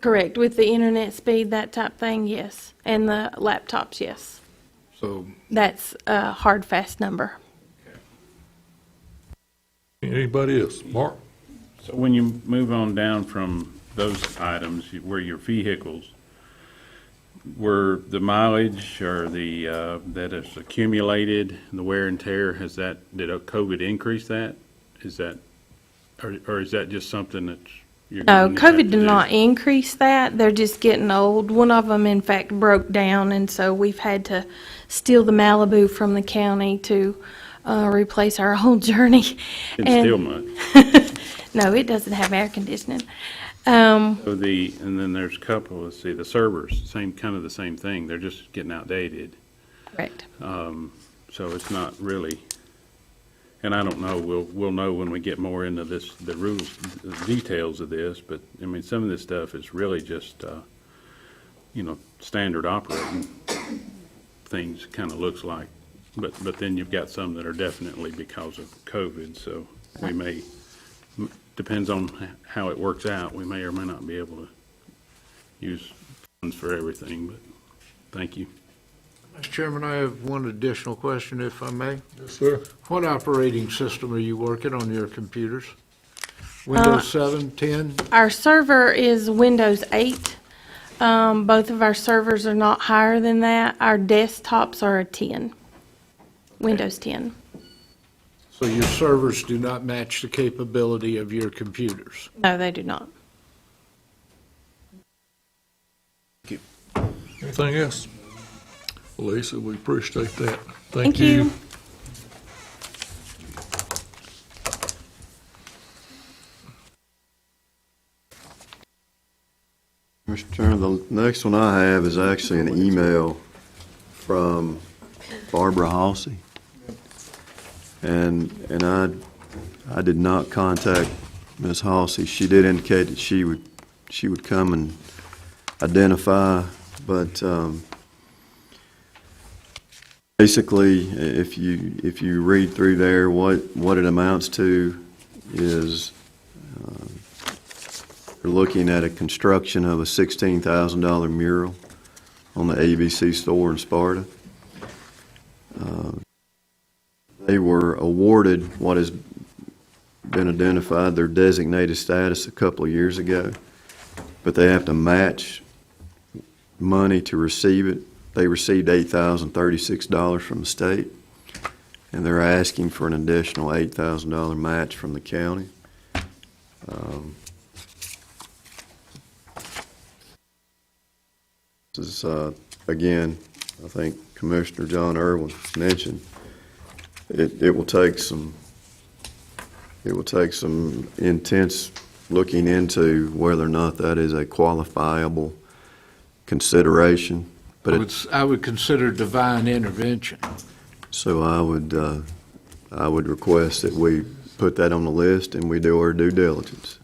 Correct. With the internet speed, that type thing, yes. And the laptops, yes. So That's a hard, fast number. Anybody else? Mark? So when you move on down from those items, where your vehicles, were the mileage or the, that is accumulated, the wear and tear, did COVID increase that? Is that, or is that just something that you're No, going to have to COVID did do? not increase that. They're just getting old. One of them, in fact, broke down, and so we've had to steal the Malibu from the county to replace our whole journey. Didn't And- steal much. No, it doesn't have air conditioning. So and then there's a couple, let's see, the servers, kind of the same thing. They're just getting outdated. Correct. So it's not really, and I don't know, we'll know when we get more into this, the rules, the details of this, but, I mean, some of this stuff is really just, standard operating things, kind of looks like. But then you've got some that are definitely because of COVID, so we may, depends on how it works out, we may or may not be able to use funds for everything, but thank you. Mr. Chairman, I have one additional question, if I may. Yes, sir. What operating system are you working on your computers? Windows 7, 10? Our server is Windows 8. Both of our servers are not higher than that. Our desktops are a 10, Windows 10. So your servers do not match the capability of your computers? No, they do not. Anything else? Well, Lisa, we appreciate that. Thank you. Mr. Chairman, the next one I have is actually an email from Barbara Halsey. And I did not contact Ms. Halsey. She did indicate that she would come and identify, but basically, if you read through there, what it amounts to is we're looking at a construction of a $16,000 mural on the ABC store in Sparta. They were awarded what has been identified their designated status a couple of years ago, but they have to match money to receive it. They received $8,036 from the state, and they're asking for an additional $8,000 match from the county. This is, again, I think Commissioner John Irwin mentioned, it will take some intense looking into whether or not that is a qualifiable consideration. But I would consider divine intervention. so I would request that we put that on the list and we do our due diligence.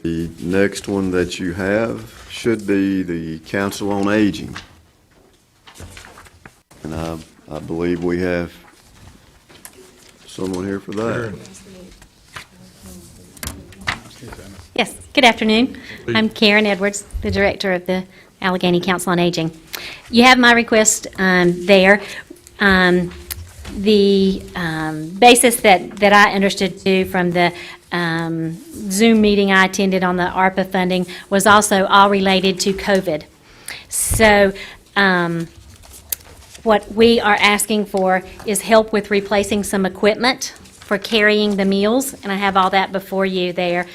The next one that you have should be the Council on Aging. And I believe we have someone here for that. Yes, good afternoon. I'm Karen Edwards, the Director of the Allegheny Council on Aging. You have my request there. The basis that I understood too from the Zoom meeting I attended on the ARPA funding was also all related to COVID. So what we are asking for is help with replacing some equipment for carrying the meals, and I have all that before you there.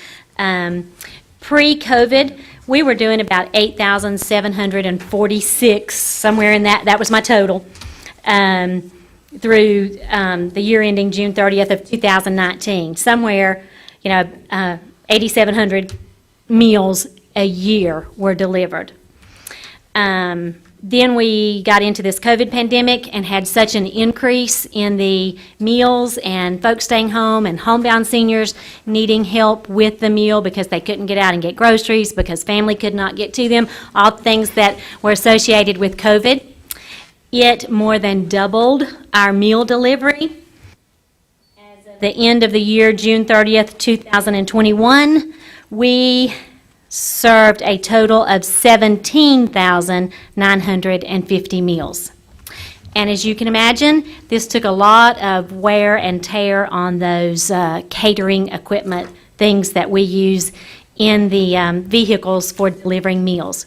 Pre-COVID, we were doing about 8,746, somewhere in that was my total, through the year ending June 30th of 2019. Somewhere, 8,700 meals a year were delivered. Then we got into this COVID pandemic and had such an increase in the meals and folks staying home and homebound seniors needing help with the meal because they couldn't get out and get groceries, because family could not get to them, all things that were associated with COVID. It more than doubled our meal delivery. As of the end of the year, June 30th, 2021, we served a total of 17,950 meals. And as you can imagine, this took a lot of wear and tear on those catering equipment, things that we use in the vehicles for delivering meals.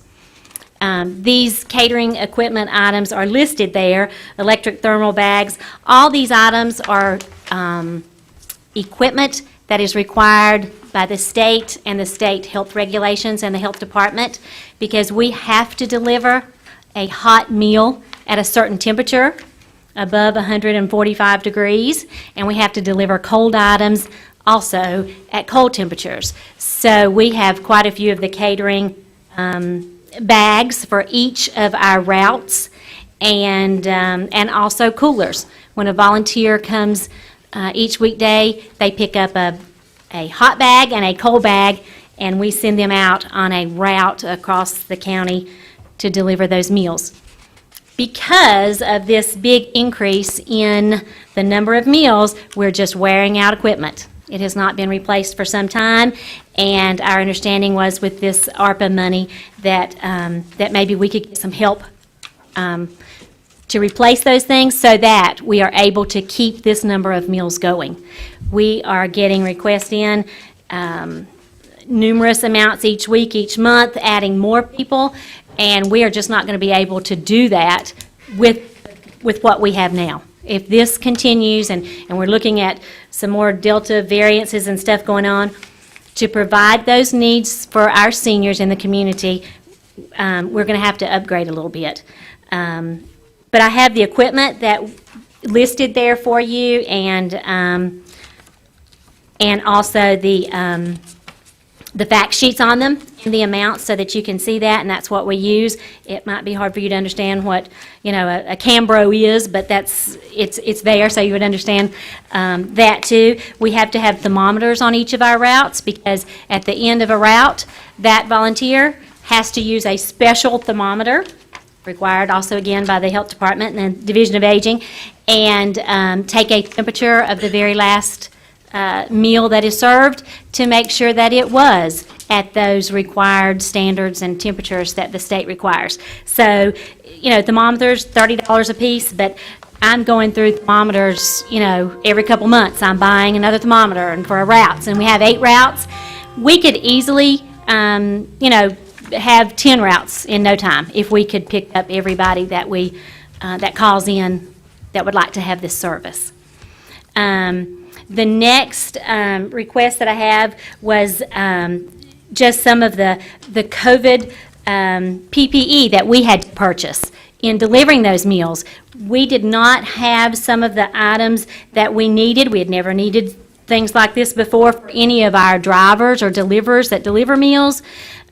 These catering equipment items are listed there, electric thermal bags. All these items are equipment that is required by the state and the state health regulations and the health department, because we have to deliver a hot meal at a certain temperature, above 145 degrees, and we have to deliver cold items also at cold temperatures. So we have quite a few of the catering bags for each of our routes, and also coolers. When a volunteer comes each weekday, they pick up a hot bag and a cold bag, and we send them out on a route across the county to deliver those meals. Because of this big increase in the number of meals, we're just wearing out equipment. It has not been replaced for some time, and our understanding was with this ARPA money that that maybe we could get some help to replace those things so that we are able to keep this number of meals going. We are getting requests in numerous amounts each week, each month, adding more people, and we are just not going to be able to do that with what we have now. If this continues, and we're looking at some more Delta variances and stuff going on, to provide those needs for our seniors in the community, we're going to have to upgrade a little bit. But I have the equipment that listed there for you, and also the fact sheets on them and the amounts so that you can see that, and that's what we use. It might be hard for you to understand what, a Cambro is, but it's there, so you would understand that too. We have to have thermometers on each of our routes, because at the end of a route, that volunteer has to use a special thermometer, required also again by the Health Department and the Division of Aging, and take a temperature of the very last meal that is served to make sure that it was at those required standards and temperatures that the state requires. So, thermometers, $30 a piece, but I'm going through thermometers, every couple months. I'm buying another thermometer and for our routes, and we have 8 routes. We could easily, have 10 routes in no time if we could pick up everybody that that calls in that would like to have this service. The next request that I have was just some of the COVID PPE that we had to purchase in delivering those meals. We did not have some of the items that we needed. We had never needed things like this before for any of our drivers or deliverers that deliver meals.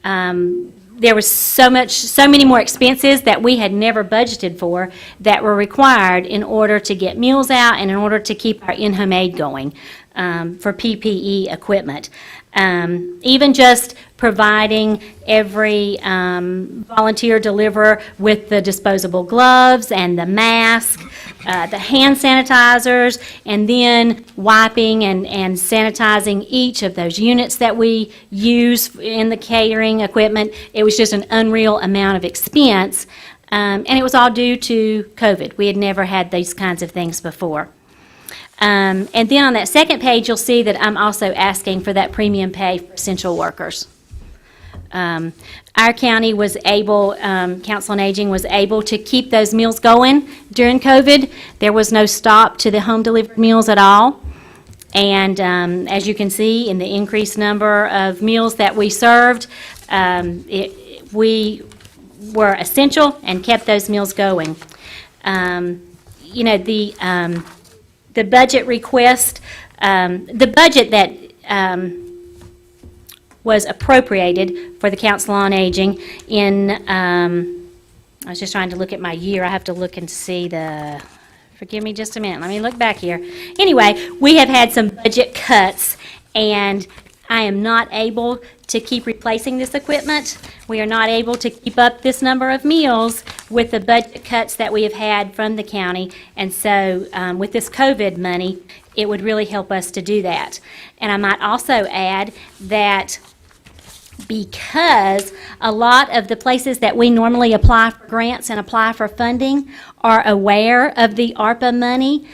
There was so many more expenses that we had never budgeted for that were required in order to get meals out and in order to keep our in-home aid going for PPE equipment. Even just providing every volunteer deliverer with the disposable gloves and the mask, the hand sanitizers, and then wiping and sanitizing each of those units that we use in the catering equipment. It was just an unreal amount of expense, and it was all due to COVID. We had never had these kinds of things before. And then on that second page, you'll see that I'm also asking for that premium pay for essential workers. Our county was able, Council on Aging was able to keep those meals going during COVID. There was no stop to the home delivered meals at all. And as you can see in the increased number of meals that we served, we were essential and kept those meals going. The budget request, the budget that was appropriated for the Council on Aging in, I was just trying to look at my year. I have to look and see forgive me just a minute. Let me look back here. Anyway, we have had some budget cuts, and I am not able to keep replacing this equipment. We are not able to keep up this number of meals with the budget cuts that we have had from the county. And so with this COVID money, it would really help us to do that. And I might also add that because a lot of the places that we normally apply for grants and apply for funding are aware of the ARPA money,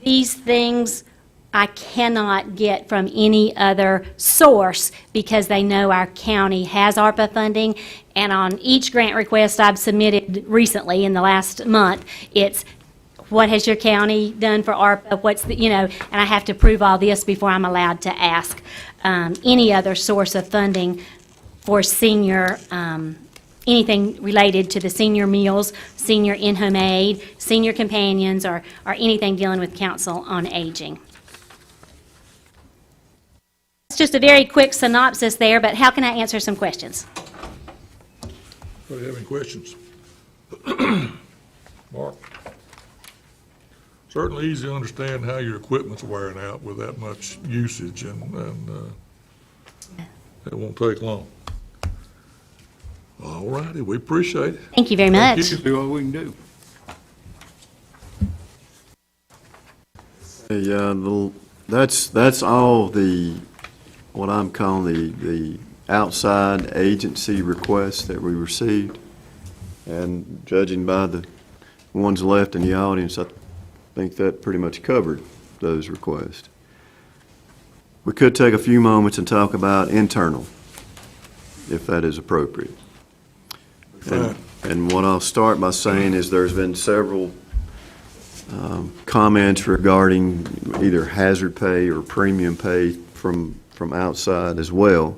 these things I cannot get from any other source because they know our county has ARPA funding. And on each grant request I've submitted recently in the last month, it's what has your county done for ARPA? What's the, and I have to prove all this before I'm allowed to ask any other source of funding for senior, anything related to the senior meals, senior in-home aid, senior companions, or anything dealing with council on aging. It's just a very quick synopsis there, but how can I answer some questions? Do you have any questions? Mark? Certainly easy to understand how your equipment's wearing out with that much usage, and it won't take long. All righty, we appreciate it. Thank you very Thank much. you. Do what we can do. That's all what I'm calling the outside agency requests that we received. And judging by the ones left in the audience, I think that pretty much covered those requests. We could take a few moments and talk about internal, if that is appropriate. And what I'll start by saying is there's been several comments regarding either hazard pay or premium pay from outside as well.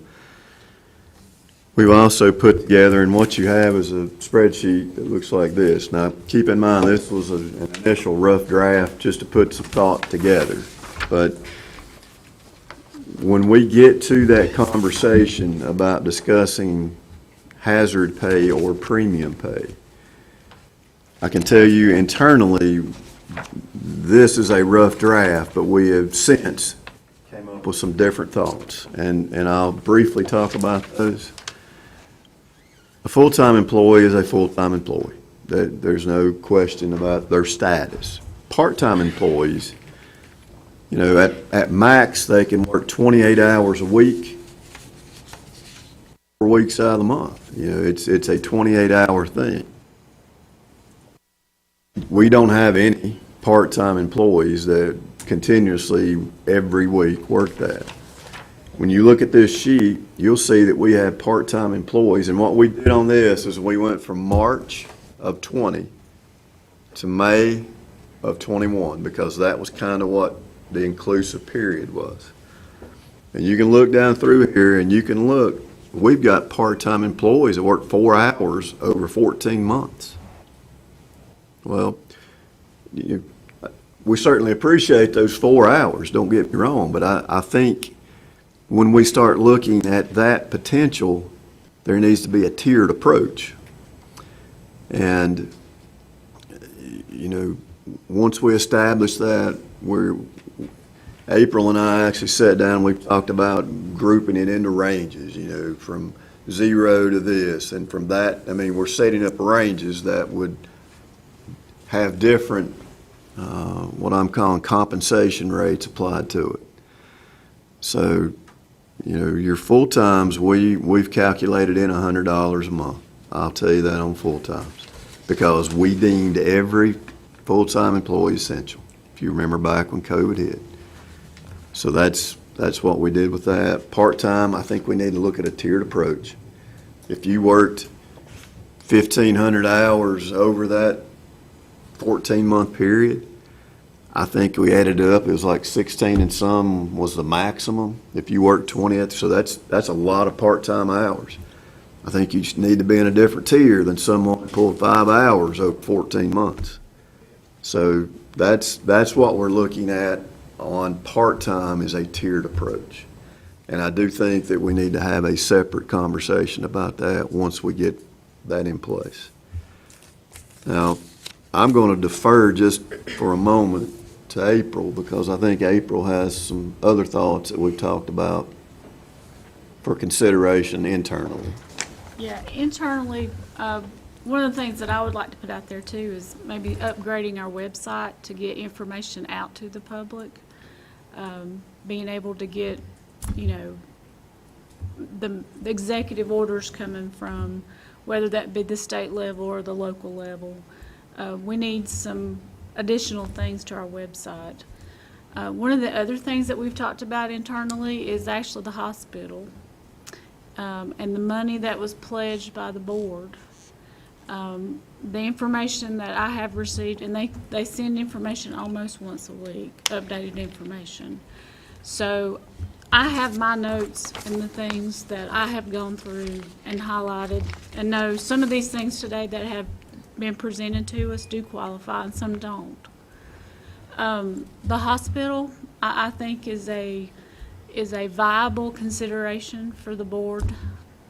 We've also put together, and what you have is a spreadsheet that looks like this. Now, keep in mind, this was an initial rough draft just to put some thought together. But when we get to that conversation about discussing hazard pay or premium pay, I can tell you internally, this is a rough draft, but we have since came up with some different thoughts, and I'll briefly talk about those. A full-time employee is a full-time employee. There's no question about their status. Part-time employees, at max, they can work 28 hours a week, 4 weeks out of the month. It's a 28-hour thing. We don't have any part-time employees that continuously every week work that. When you look at this sheet, you'll see that we have part-time employees, and what we did on this is we went from March of 20 to May of 21, because that was kind of what the inclusive period was. And you can look down through here and you can look, we've got part-time employees that work 4 hours over 14 months. Well, we certainly appreciate those 4 hours, don't get me wrong, but I think when we start looking at that potential, there needs to be a tiered approach. And, once we establish that, April and I actually sat down and we talked about grouping it into ranges, from 0 to this. And from that, we're setting up ranges that would have different, what I'm calling compensation rates applied to it. So, your full-times, we've calculated in $100 a month. I'll tell you that on full-times, because we deemed every full-time employee essential, if you remember back when COVID hit. So that's what we did with that. Part-time, I think we need to look at a tiered approach. If you worked 1,500 hours over that 14-month period, I think we added it up, it was like 16 and some was the maximum. If you work 20, so that's a lot of part-time hours. I think you need to be in a different tier than someone who pulled 5 hours over 14 months. So that's what we're looking at on part-time, is a tiered approach. And I do think that we need to have a separate conversation about that once we get that in place. Now, I'm going to defer just for a moment to April, because I think April has some other thoughts that we've talked about for consideration internally. Yeah, internally, one of the things that I would like to put out there too is maybe upgrading our website to get information out to the public. Being able to get, the executive orders coming from, whether that be the state level or the local level. We need some additional things to our website. One of the other things that we've talked about internally is actually the hospital, and the money that was pledged by the board. The information that I have received, and they send information almost once a week, updated information. So I have my notes and the things that I have gone through and highlighted, and know some of these things today that have been presented to us do qualify and some don't. The hospital, I think, is a viable consideration for the board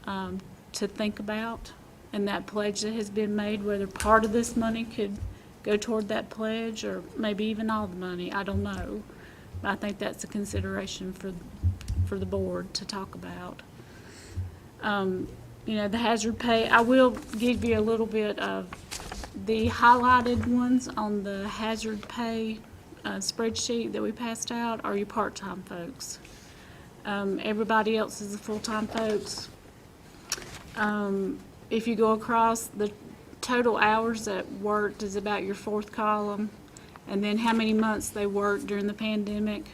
to think about, and that pledge that has been made, whether part of this money could go toward that pledge or maybe even all the money, I don't know. But I think that's a consideration for the board to talk about. You know, the hazard pay, I will give you a little bit of the highlighted ones on the hazard pay spreadsheet that we passed out are your part-time folks. Everybody else is the full-time folks. If you go across, the total hours that worked is about your fourth column, and then how many months they worked during the pandemic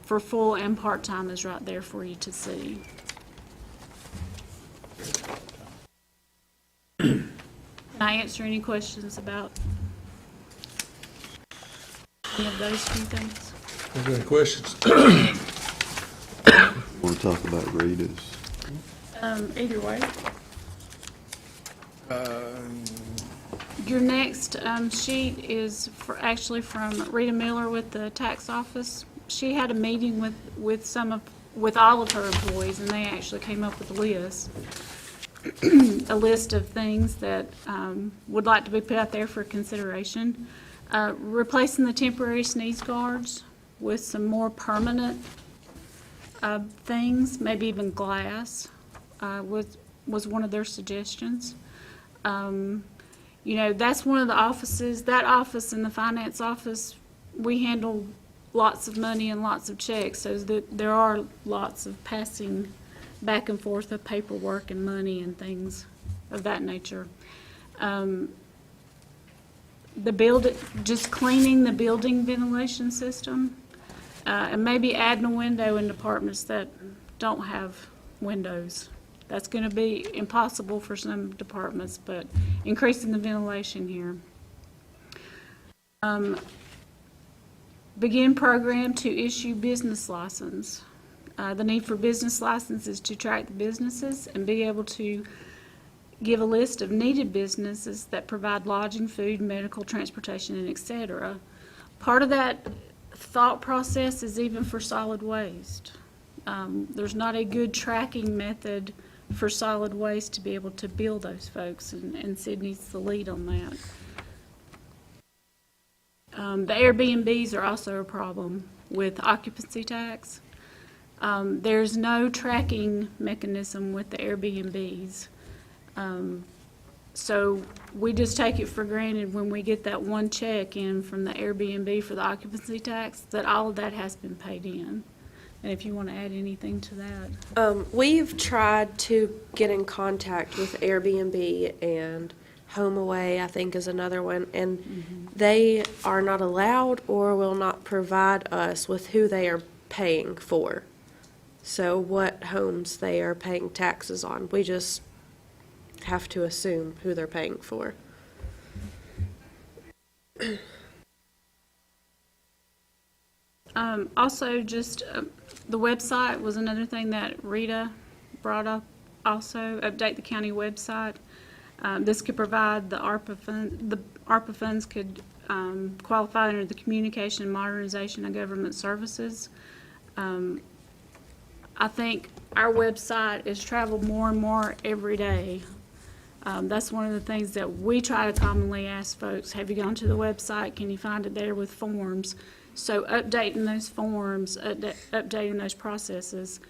for full and part-time is right there for you to see. Can I answer any questions about any of those few things? Any questions? Want to talk about Rita's? Either way. Your next sheet is actually from Rita Miller with the tax office. She had a meeting with all of her employees, and they actually came up with a list of things that would like to be put out there for consideration. Replacing the temporary sneeze guards with some more permanent things, maybe even glass, was one of their suggestions. You know, that's one of the offices, that office and the finance office, we handle lots of money and lots of checks, so there are lots of passing back and forth of paperwork and money and things of that nature. Just cleaning the building ventilation system, and maybe adding a window in departments that don't have windows. That's going to be impossible for some departments, but increasing the ventilation here. Begin program to issue business license. The need for business licenses to track the businesses and be able to give a list of needed businesses that provide lodging, food, medical, transportation, and et cetera. Part of that thought process is even for solid waste. There's not a good tracking method for solid waste to be able to bill those folks, and Sydney's the lead on that. The Airbnbs are also a problem with occupancy tax. There's no tracking mechanism with the Airbnbs. So we just take it for granted when we get that one check in from the Airbnb for the occupancy tax that all of that has been paid in. And if you want to add anything to that. We've tried to get in contact with Airbnb, and HomeAway, I think, is another one, and they are not allowed or will not provide us with who they are paying for. So what homes they are paying taxes on. We just have to assume who they're paying for. Also, just the website was another thing that Rita brought up. Also, update the county website. This could provide the ARPA fund. The ARPA funds could qualify under the Communication and Modernization of Government Services. I think our website is traveled more and more every day. That's one of the things that we try to commonly ask folks. Have you gone to the website? Can you find it there with forms? So updating those forms, updating those processes.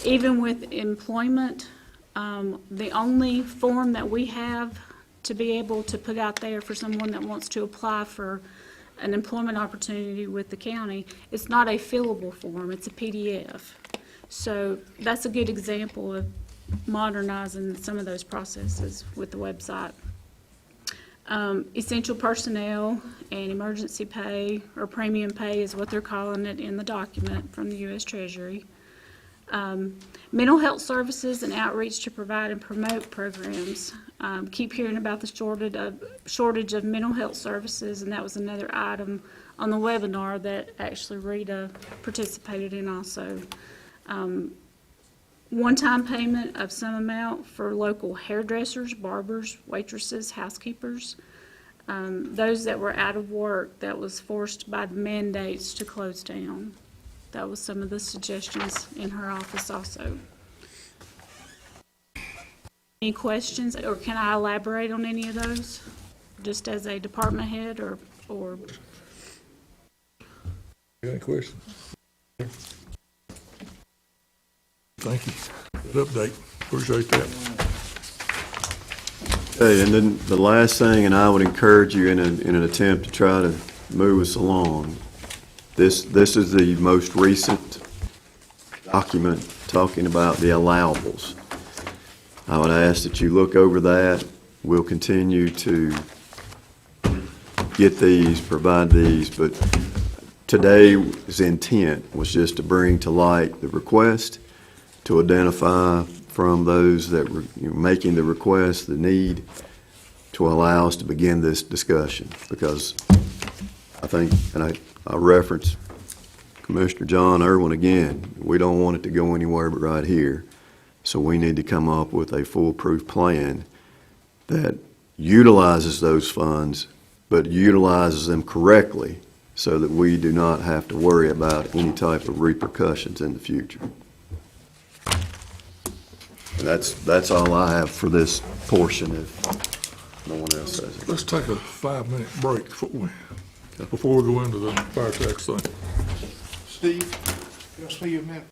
Even with employment, the only form that we have to be able to put out there for someone that wants to apply for an employment opportunity with the county, it's not a fillable form, it's a PDF. So that's a good example of modernizing some of those processes with the website. Essential personnel and emergency pay, or premium pay is what they're calling it in the document from the U.S. Treasury. Mental health services and outreach to provide and promote programs. Keep hearing about the shortage of mental health services, and that was another item on the webinar that actually Rita participated in also. One-time payment of some amount for local hairdressers, barbers, waitresses, housekeepers. Those that were out of work that was forced by the mandates to close down. That was some of the suggestions in her office also. Any questions, or can I elaborate on any of those? Just as a department head, or Any questions? Thank you. Good update. Appreciate that. Okay, and then the last thing, and I would encourage you in an attempt to try to move us along, this is the most recent document talking about the allowables. I would ask that you look over that. We'll continue to get these, provide these, but today's intent was just to bring to light the request, to identify from those that were making the request the need to allow us to begin this discussion. Because I think, and I reference Commissioner John Irwin again, we don't want it to go anywhere but right here. So we need to come up with a foolproof plan that utilizes those funds, but utilizes them correctly so that we do not have to worry about any type of repercussions in the future. And that's all I have for this portion, if no one else has it. Let's take a 5-minute break before we go into the fire tax thing. Steve, I'll see you in a minute.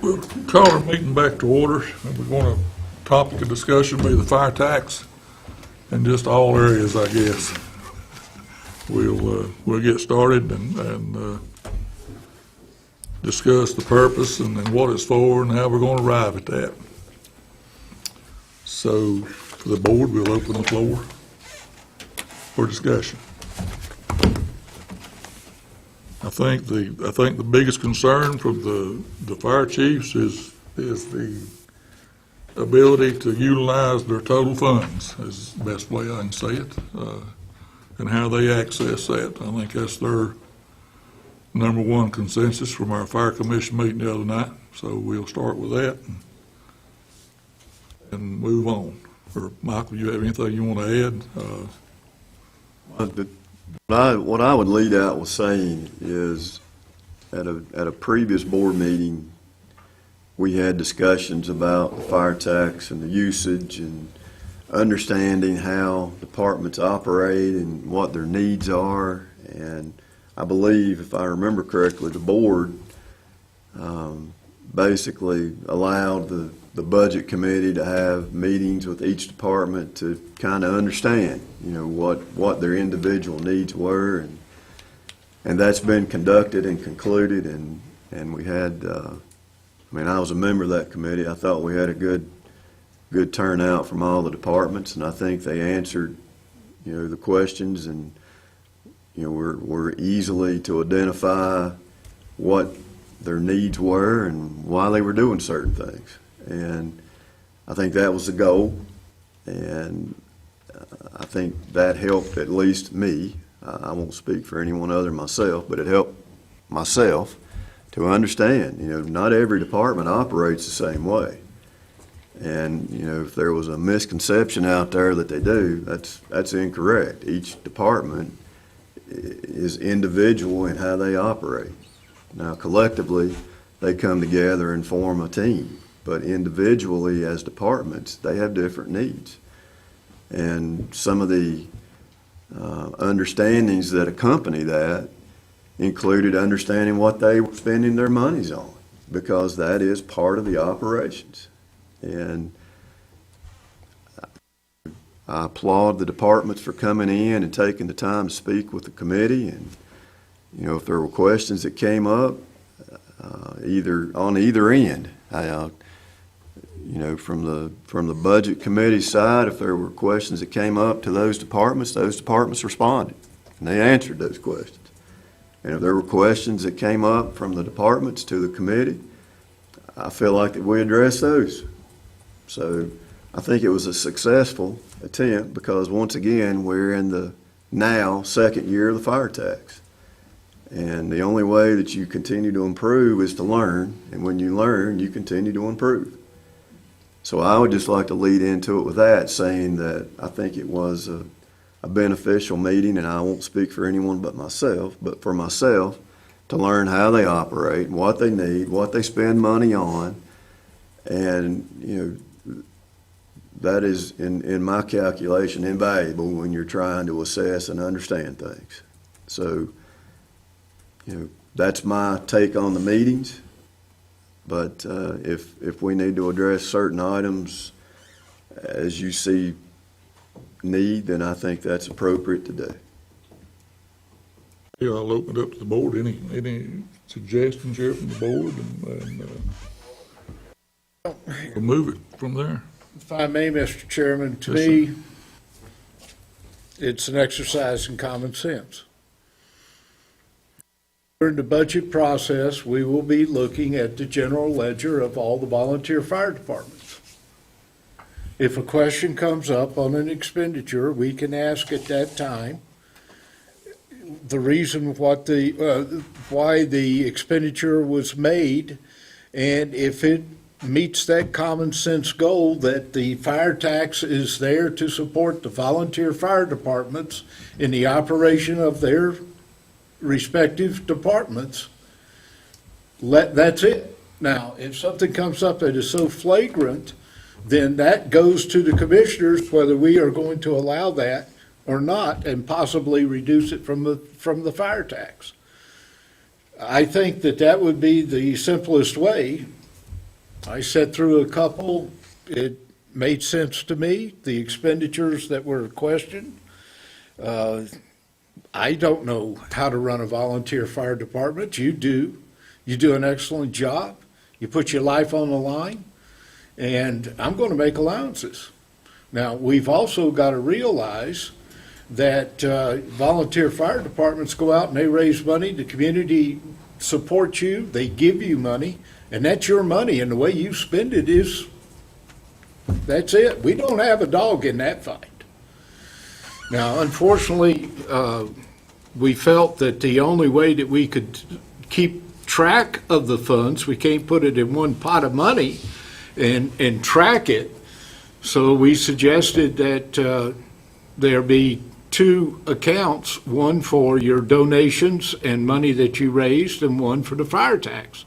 We'll call our meeting back to order, and we're going to, topic of discussion be the fire tax in just all areas, I guess. We'll get started and discuss the purpose and then what it's for and how we're going to arrive at that. So, for the board, we'll open the floor for discussion. I think the biggest concern from the fire chiefs is the ability to utilize their total funds, is the best way I can say it, and how they access that. I think that's their number one consensus from our fire commission meeting the other night. So we'll start with that and move on. Or Michael, you have anything you want to add? What I would lead out with saying is, at a previous board meeting, we had discussions about the fire tax and the usage and understanding how departments operate and what their needs are. And I believe, if I remember correctly, the board basically allowed the budget committee to have meetings with each department to kind of understand, what their individual needs were, and that's been conducted and concluded, and we had, I was a member of that committee. I thought we had a good turnout from all the departments, and I think they answered, the questions, and we're easily to identify what their needs were and why they were doing certain things. And I think that was the goal, and I think that helped at least me. I won't speak for anyone other than myself, but it helped myself to understand, not every department operates the same way. And, if there was a misconception out there that they do, that's incorrect. Each department is individual in how they operate. Now, collectively, they come together and form a team. But individually, as departments, they have different needs. And some of the understandings that accompany that included understanding what they were spending their monies on, because that is part of the operations. And I applaud the departments for coming in and taking the time to speak with the committee. And, if there were questions that came up, on either end, from the budget committee side, if there were questions that came up to those departments responded, and they answered those questions. And if there were questions that came up from the departments to the committee, I feel like that we addressed those. So I think it was a successful attempt, because once again, we're in the now second year of the fire tax. And the only way that you continue to improve is to learn, and when you learn, you continue to improve. So I would just like to lead into it with that, saying that I think it was a beneficial meeting, and I won't speak for anyone but for myself, to learn how they operate, what they need, what they spend money on, and, that is, in my calculation, invaluable when you're trying to assess and understand things. So, that's my take on the meetings. But if we need to address certain items as you see need, then I think that's appropriate to do. Yeah, I'll open it up to the board. Any suggestions here from the board, and we'll move it from there. If I may, Mr. Chairman, to Yes, me, it's an exercise in common sense. During the budget process, we will be looking at the general ledger of all the volunteer fire departments. If a question comes up on an expenditure, we can ask at that time the reason why the expenditure was made, and if it meets that common sense goal that the fire tax is there to support the volunteer fire departments in the operation of their respective departments, that's it. Now, if something comes up that is so flagrant, then that goes to the commissioners whether we are going to allow that or not, and possibly reduce it from the fire tax. I think that would be the simplest way I sat through a couple. It made sense to me, the expenditures that were questioned. I don't know how to run a volunteer fire department. You do. You do an excellent job. You put your life on the line, and I'm going to make allowances. Now, we've also got to realize that volunteer fire departments go out and they raise money. The community supports you. They give you money, and that's your money, and the way you spend it is, that's it. We don't have a dog in that fight. Now, unfortunately, we felt that the only way that we could keep track of the funds, we can't put it in one pot of money and track it. So we suggested that there be two accounts, one for your donations and money that you raised, and one for the fire tax.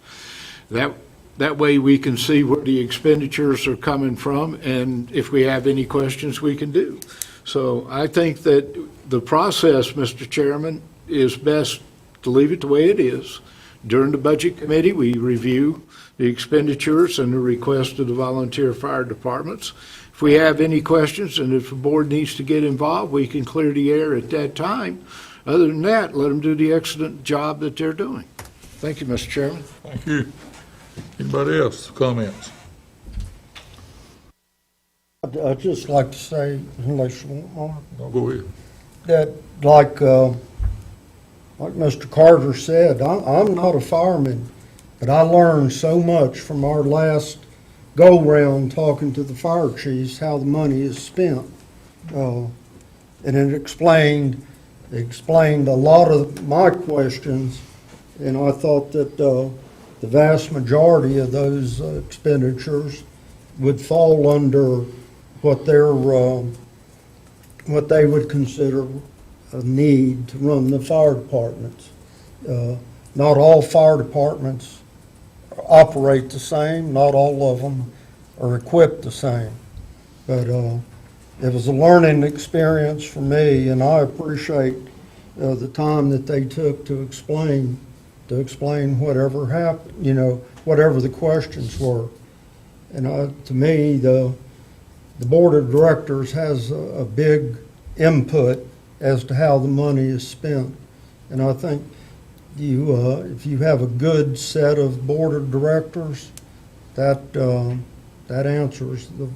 That way we can see where the expenditures are coming from, and if we have any questions, we can do. So I think that the process, Mr. Chairman, is best to leave it the way it is. During the Budget Committee, we review the expenditures and the request of the volunteer fire departments. If we have any questions and if the board needs to get involved, we can clear the air at that time. Other than that, let them do the excellent job that they're doing. Thank you, Mr. Chairman. Thank you. Anybody else, comments? I'd just like to say, unless you want more, No, go ahead. that like Mr. Carter said, I'm not a fireman, but I learned so much from our last go-round talking to the fire chiefs, how the money is spent. And it explained a lot of my questions, and I thought that the vast majority of those expenditures would fall under what they would consider a need to run the fire departments. Not all fire departments operate the same, not all of them are equipped the same. But it was a learning experience for me, and I appreciate the time that they took to explain whatever happened, whatever the questions were. And to me, the board of directors has a big input as to how the money is spent. And I think if you have a good set of board of directors, that answers the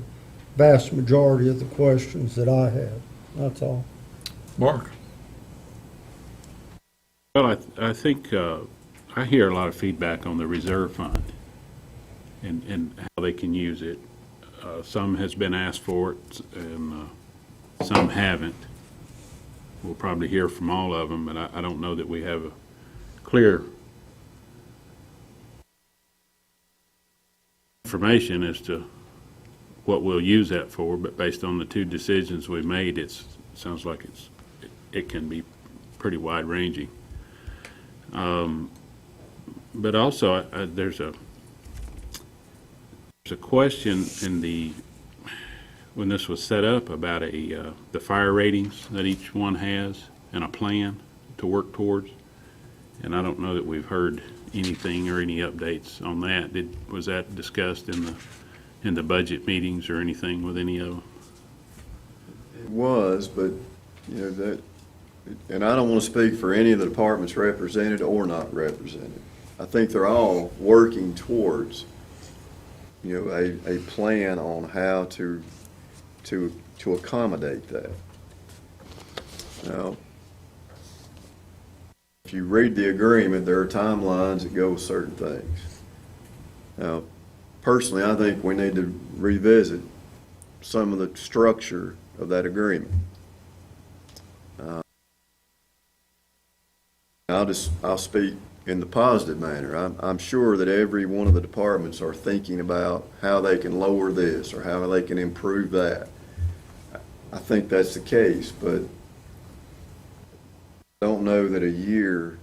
vast majority of the questions that I had. That's all. Mark? Well, I think I hear a lot of feedback on the reserve fund and how they can use it. Some has been asked for it, and some haven't. We'll probably hear from all of them, but I don't know that we have a clear information as to what we'll use that for, but based on the two decisions we made, it sounds like it can be pretty wide-ranging. But also, there's a question when this was set up about the fire ratings that each one has and a plan to work towards. And I don't know that we've heard anything or any updates on that. Was that discussed in the budget meetings or anything with any of them? It was, but, and I don't want to speak for any of the departments represented or not represented. I think they're all working towards, a plan on how to accommodate that. Now, if you read the agreement, there are timelines that go with certain things. Now, personally, I think we need to revisit some of the structure of that agreement. I'll speak in the positive manner. I'm sure that every one of the departments are thinking about how they can lower this or how they can improve that. I think that's the case, but I don't know that a year,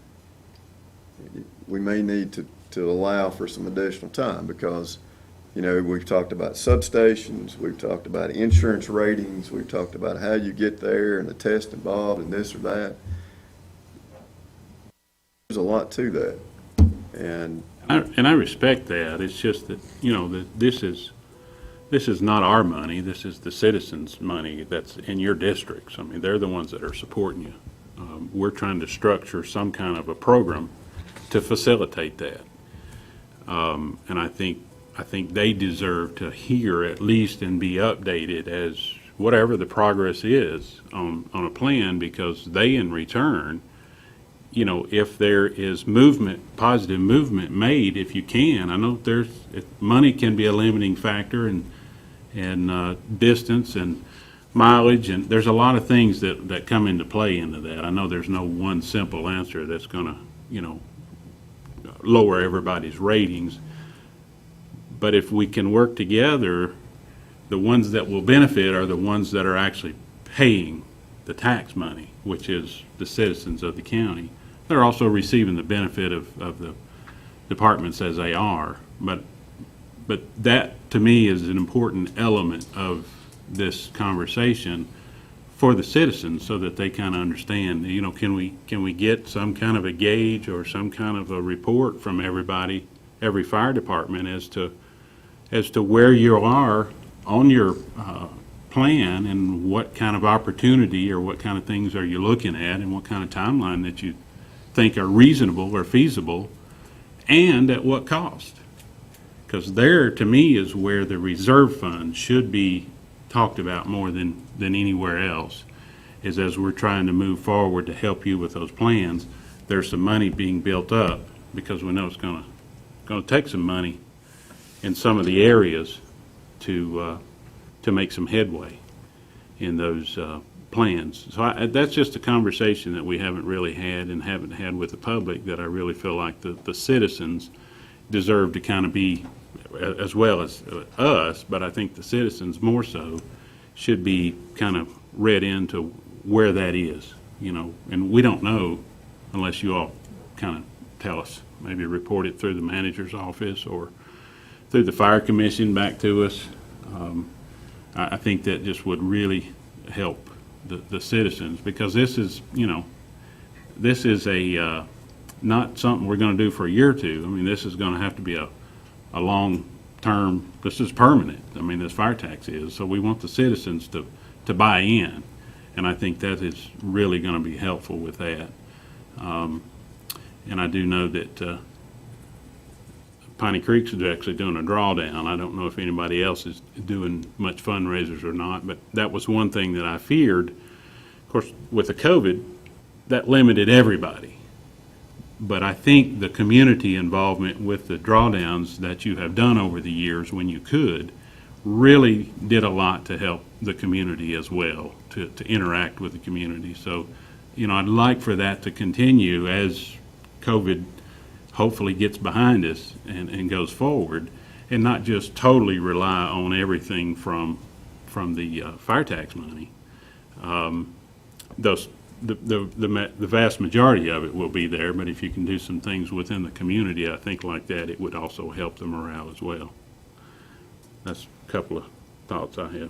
we may need to allow for some additional time because, we've talked about substations, we've talked about insurance ratings, we've talked about how you get there and the test involved and this or that. There's a lot to that. And And I respect that. It's just that, you know, that this is not our money. This is the citizens' money that's in your districts. I mean, they're the ones that are supporting you. We're trying to structure some kind of a program to facilitate that. And I think they deserve to hear at least and be updated as whatever the progress is on a plan, because they in return, you know, if there is positive movement made, if you can, I know money can be a limiting factor, and distance and mileage, and there's a lot of things that come into play into that. I know there's no one simple answer that's gonna, you know, lower everybody's ratings. But if we can work together, the ones that will benefit are the ones that are actually paying the tax money, which is the citizens of the county. They're also receiving the benefit of the departments as they are. But that, to me, is an important element of this conversation for the citizens, so that they kind of understand, you know, can we get some kind of a gauge or some kind of a report from everybody, every fire department, as to where you are on your plan, and what kind of opportunity or what kind of things are you looking at, and what kind of timeline that you think are reasonable or feasible, and at what cost. Because there, to me, is where the reserve fund should be talked about more than anywhere else, is as we're trying to move forward to help you with those plans, there's some money being built up, because we know it's going to take some money in some of the areas to make some headway in those plans. So that's just a conversation that we haven't really had and haven't had with the public, that I really feel like the citizens deserve to kind of be, as well as us, but I think the citizens more so should be kind of read into where that is, you know, and we don't know unless you all kind of tell us, maybe report it through the manager's office or through the fire commission back to us. I think that just would really help the citizens, because this is, you know, this is a not something we're going to do for a year or two. I mean, this is going to have to be a long-term, this is permanent. I mean, this fire tax is, so we want the citizens to buy in, and I think that is really going to be helpful with that. And I do know that Piney Creek's is actually doing a drawdown. I don't know if anybody else is doing much fundraisers or not, but that was one thing that I feared. Of course, with the COVID, that limited everybody. But I think the community involvement with the drawdowns that you have done over the years, when you could, really did a lot to help the community as well, to interact with the community. So, you know, I'd like for that to continue as COVID hopefully gets behind us and goes forward, and not just totally rely on everything from the fire tax money. The vast majority of it will be there, but if you can do some things within the community, I think like that, it would also help the morale as well. That's a couple of thoughts I have.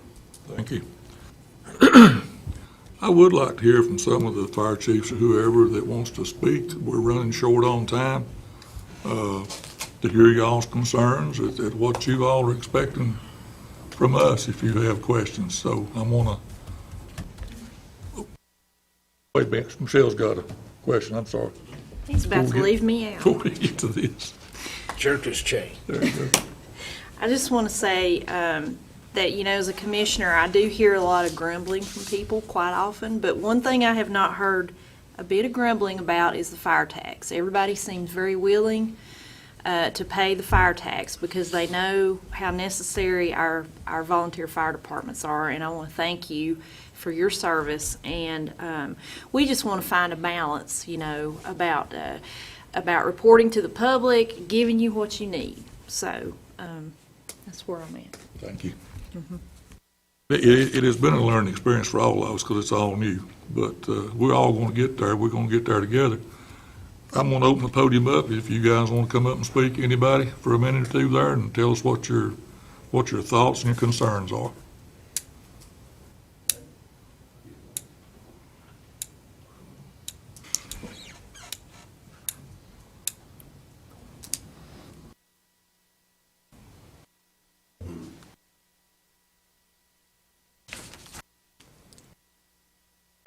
Thank you. I would like to hear from some of the fire chiefs or whoever that wants to speak. We're running short on time. To hear y'all's concerns at what you all are expecting from us if you have questions. So I'm gonna, wait a minute, Michelle's got a question, I'm sorry. He's about to leave me out. Before we get to this. Jerk his chain. There you go. I just want to say that, you know, as a commissioner, I do hear a lot of grumbling from people quite often, but one thing I have not heard a bit of grumbling about is the fire tax. Everybody seems very willing to pay the fire tax because they know how necessary our volunteer fire departments are, and I want to thank you for your service. And we just want to find a balance, you know, about reporting to the public, giving you what you need. So that's where I'm at. Thank you. Mm-hmm. It has been a learning experience for all of us because it's all new, but we're all going to get there. We're going to get there together. I'm going to open the podium up if you guys want to come up and speak, anybody, for a minute or two there, and tell us what your thoughts and your concerns are.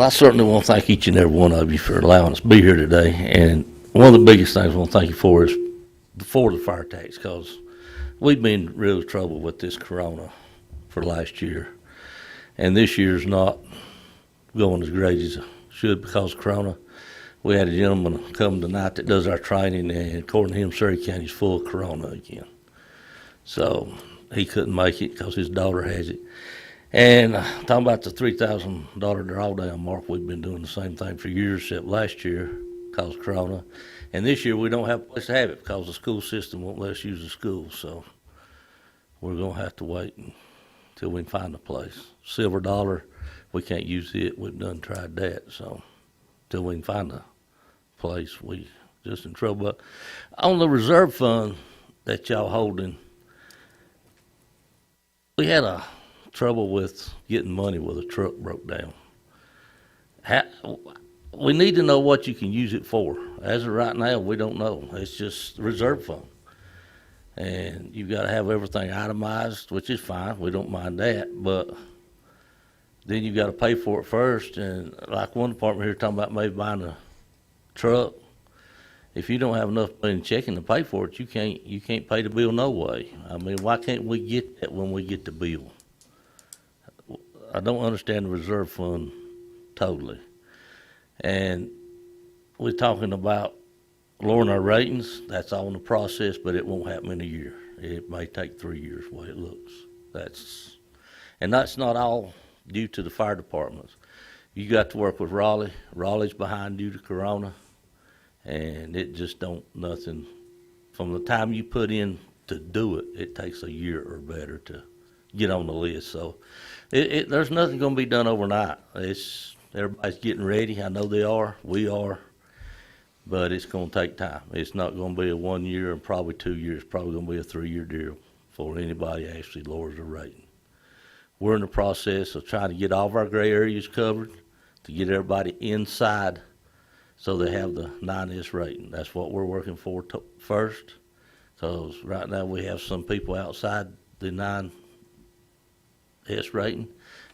I certainly want to thank each and every one of you for allowing us to be here today. And one of the biggest things I want to thank you for is for the fire tax, because we've been in real trouble with this corona for last year. And this year's not going as great as it should because of corona. We had a gentleman come tonight that does our training, and according to him, Surrey County's full of corona again. So he couldn't make it because his daughter has it. And talking about the $3,000 drawdown mark, we've been doing the same thing for years, except last year because of corona. And this year we don't have a place to have it because the school system won't let us use the school. So we're going to have to wait until we can find a place. Silver dollar, we can't use it. We've done tried that. So until we can find a place, we just in trouble. But on the reserve fund that y'all holding, we had a trouble with getting money with a truck broke down. We need to know what you can use it for. As of right now, we don't know. It's just reserve fund. And you've got to have everything itemized, which is fine. We don't mind that. But then you've got to pay for it first. And like one department here talking about maybe buying a truck. If you don't have enough money in checking to pay for it, you can't pay the bill no way. I mean, why can't we get that when we get the bill? I don't understand the reserve fund totally. And we're talking about lowering our ratings. That's all in the process, but it won't happen in a year. It may take 3 years, the way it looks. And that's not all due to the fire departments. You got to work with Raleigh. Raleigh's behind due to corona, and it just don't nothing. From the time you put in to do it, it takes a year or better to get on the list. So there's nothing going to be done overnight. Everybody's getting ready. I know they are. We are. But it's going to take time. It's not going to be a 1 year and probably 2 years. It's probably going to be a 3-year deal before anybody actually lowers their rating. We're in the process of trying to get all of our gray areas covered to get everybody inside so they have the 9S rating. That's what we're working for first. So right now we have some people outside the 9S rating,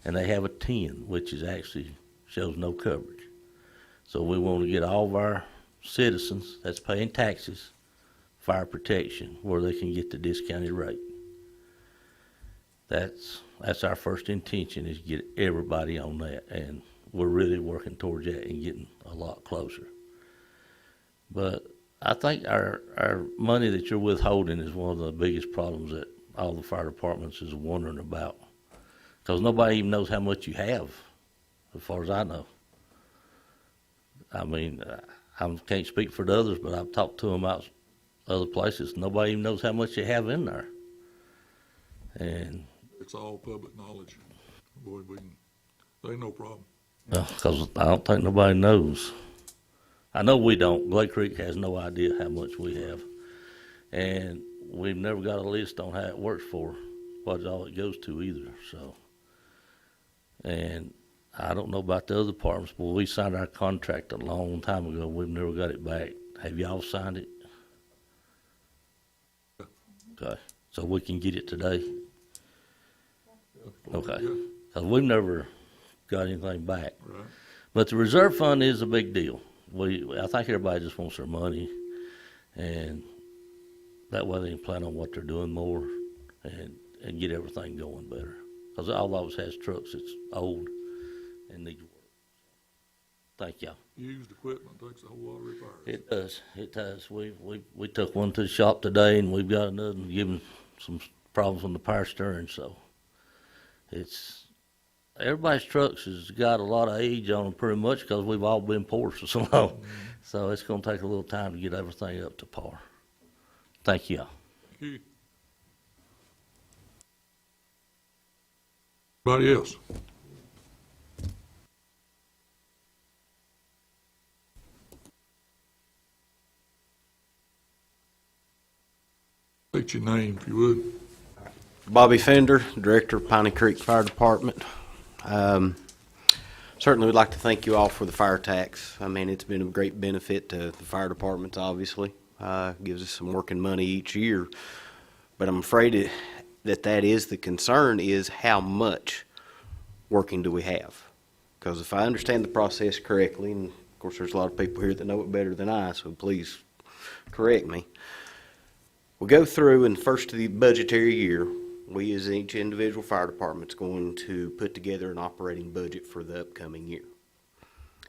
and they have a 10, which is actually shows no coverage. So we want to get all of our citizens that's paying taxes fire protection where they can get the discounted rate. That's our first intention, is get everybody on that, and we're really working towards that and getting a lot closer. But I think our money that you're withholding is one of the biggest problems that all the fire departments is wondering about, because nobody even knows how much you have, as far as I know. I mean, I can't speak for the others, but I've talked to them out other places. Nobody even knows how much they have in there. And it's all public knowledge. Boy, they ain't no problem. Because I don't think nobody knows. I know we don't. Glade Creek has no idea how much we have. And we've never got a list on how it works for what all it goes to either. So, and I don't know about the other departments, but we signed our contract a long time ago. We've never got it back. Have y'all signed it? Okay. So we can get it today? Okay. Because we've never got anything back. Right. But the reserve fund is a big deal. I think everybody just wants their money, and that way they can plan on what they're doing more and get everything going better. Because all of us has trucks that's old and needs work. Thank y'all. Used equipment takes a whole lot of repairs. It does. It does. We took one to the shop today, and we've got another one giving some problems on the power steering. So everybody's trucks has got a lot of age on them, pretty much, because we've all been poor for so long. Mm-hmm. So it's going to take a little time to get everything up to par. Thank you. Thank you. Anybody else? State your name, if you would. Bobby Fender, Director of Piney Creek Fire Department. Certainly would like to thank you all for the fire tax. I mean, it's been a great benefit to the fire departments, obviously. Gives us some working money each year. But I'm afraid that is the concern, is how much working do we have? Because if I understand the process correctly, and of course there's a lot of people here that know it better than I, so please correct me. We go through, and first of the budgetary year, we as each individual fire department's going to put together an operating budget for the upcoming year.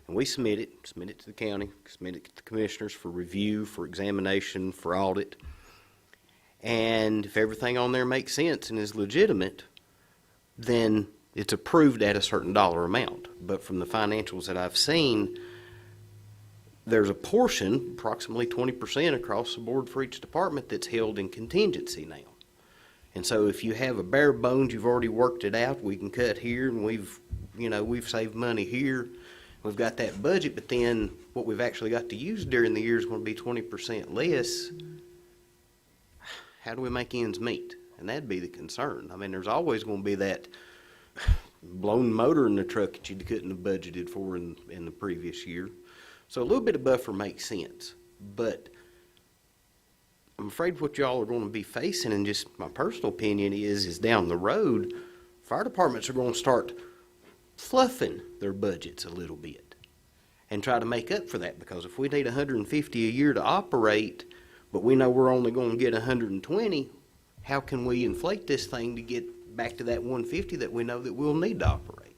And we submit it to the county, submit it to the commissioners for review, for examination, for audit. And if everything on there makes sense and is legitimate, then it's approved at a certain dollar amount. But from the financials that I've seen, there's a portion, approximately 20% across the board for each department, that's held in contingency now. And so if you have a bare bones, you've already worked it out, we can cut here, and we've saved money here. We've got that budget, but then what we've actually got to use during the year is going to be 20% less. How do we make ends meet? And that'd be the concern. I mean, there's always going to be that blown motor in the truck that you couldn't have budgeted for in the previous year. So a little bit of buffer makes sense. But I'm afraid what y'all are going to be facing, and just my personal opinion is down the road, fire departments are going to start fluffing their budgets a little bit and try to make up for that, because if we need 150 a year to operate, but we know we're only going to get 120, how can we inflate this thing to get back to that 150 that we know that we'll need to operate?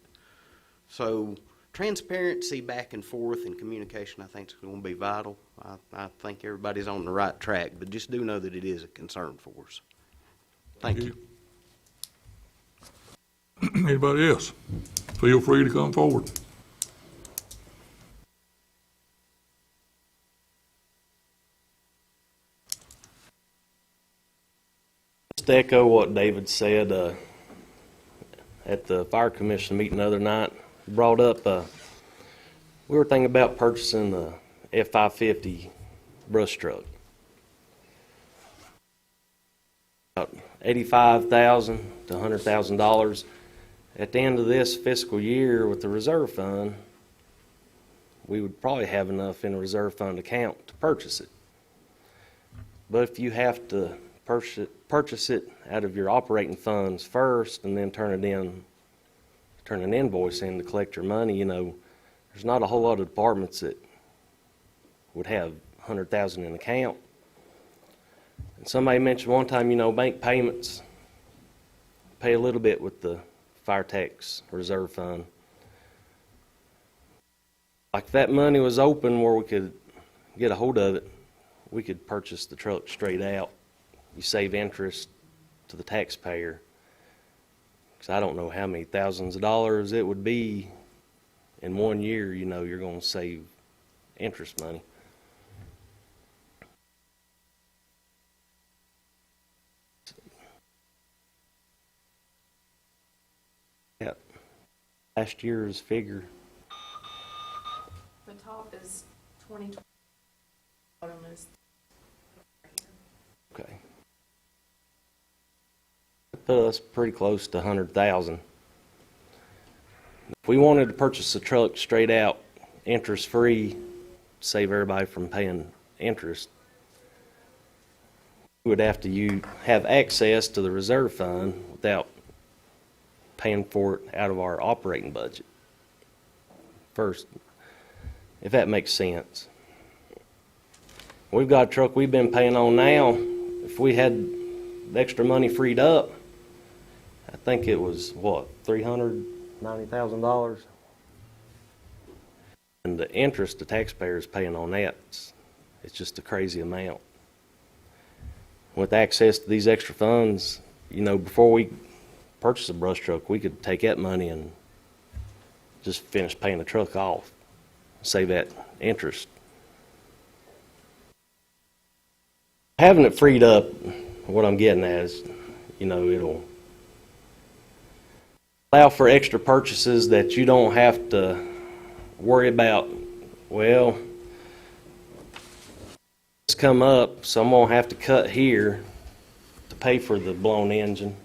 So transparency back and forth and communication, I think, is going to be vital. I think everybody's on the right track, but just do know that it is a concern for us. Thank you. Anybody else? Feel free to come forward. Just to echo what David said, at the fire commission meeting the other night, brought up, we were thinking about purchasing the F-550 brush truck. About $85,000 to $100,000. At the end of this fiscal year with the reserve fund, we would probably have enough in a reserve fund account to purchase it. But if you have to purchase it out of your operating funds first and then turn an invoice in to collect your money, there's not a whole lot of departments that would have $100,000 in account. And somebody mentioned one time, bank payments pay a little bit with the fire tax reserve fund. Like if that money was open where we could get a hold of it, we could purchase the truck straight out. You save interest to the taxpayer. Because I don't know how many thousands of dollars it would be in 1 year, you're going to save interest money. Yeah. Last year's figure. The top is 2020. Bottom is. Okay. Put us pretty close to 100,000. If we wanted to purchase a truck straight out, interest free, save everybody from paying interest, we would have to have access to the reserve fund without paying for it out of our operating budget first, if that makes sense. We've got a truck we've been paying on now. If we had the extra money freed up, I think it was, $390,000? And the interest the taxpayer is paying on that, it's just a crazy amount. With access to these extra funds, before we purchase a brush truck, we could take that money and just finish paying the truck off, save that interest. Having it freed up, what I'm getting at is, it'll allow for extra purchases that you don't have to worry about, it's come up, so I'm going to have to cut here to pay for the blown engine.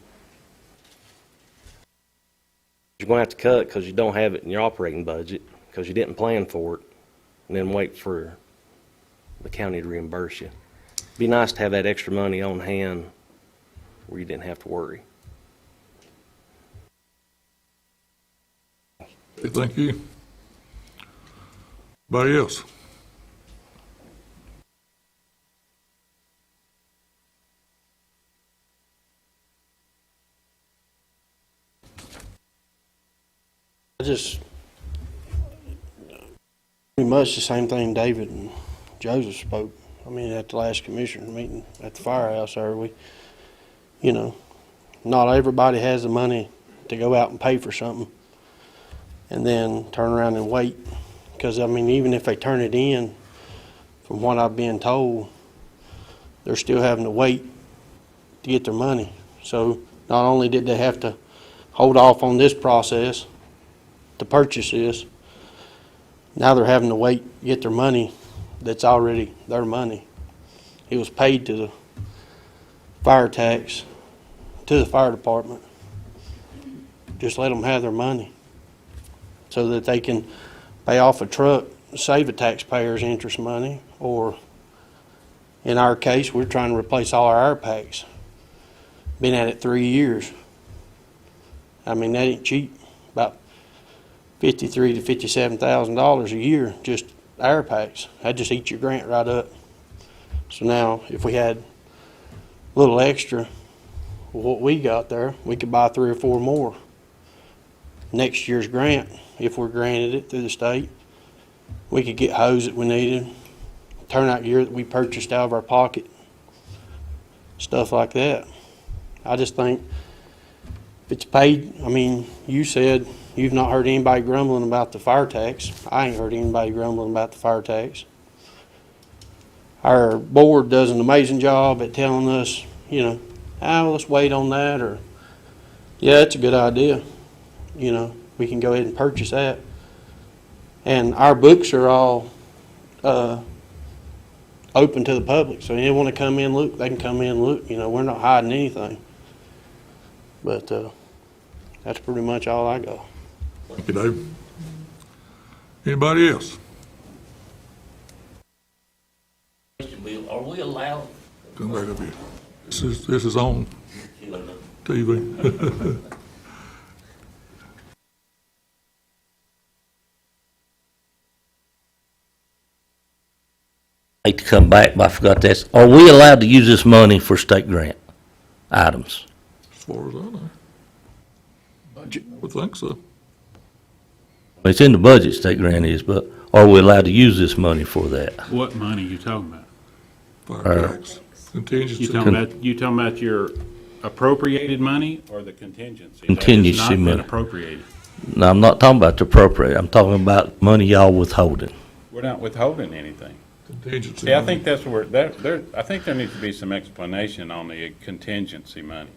You're going to have to cut because you don't have it in your operating budget because you didn't plan for it, and then wait for the county to reimburse you. It'd be nice to have that extra money on hand where you didn't have to worry. Okay, thank you. Anybody else? Just pretty much the same thing David and Joseph spoke. I mean, at the last commissioner meeting at the firehouse there, not everybody has the money to go out and pay for something and then turn around and wait. Because, I mean, even if they turn it in, from what I've been told, they're still having to wait to get their money. So not only did they have to hold off on this process to purchase this, now they're having to wait to get their money that's already their money. It was paid to the fire tax, to the fire department. Just let them have their money so that they can pay off a truck, save the taxpayers interest money, or in our case, we're trying to replace all our air packs. Been at it 3 years. I mean, that ain't cheap. About $53,000 to $57,000 a year, just air packs. That just eats your grant right up. So now, if we had a little extra, what we got there, we could buy 3 or 4 more. Next year's grant, if we're granted it through the state, we could get hose that we needed, turnout gear that we purchased out of our pocket, stuff like that. I just think if it's paid, I mean, you said you've not heard anybody grumbling about the fire tax. I ain't heard anybody grumbling about the fire tax. Our board does an amazing job at telling us, let's wait on that, or, yeah, it's a good idea. We can go ahead and purchase that. And our books are all open to the public, so anyone want to come in, look, they can come in and look. We're not hiding anything. But that's pretty much all I got. Thank you, Dave. Anybody else? Are we allowed? Come back up here. This is on TV. I hate to come back, but I forgot this. Are we allowed to use this money for state grant items? As far as I know. I would think so. It's in the budget, state grant is, but are we allowed to use this money for that? What money you talking about? Fire tax, contingency. You talking about your appropriated money or the contingency? Contingency That has not money. been appropriated. No, I'm not talking about the appropriate. I'm talking about money y'all withholding. We're not withholding anything. Contingency. See, I think that's where, I think there needs to be some explanation on the contingency money.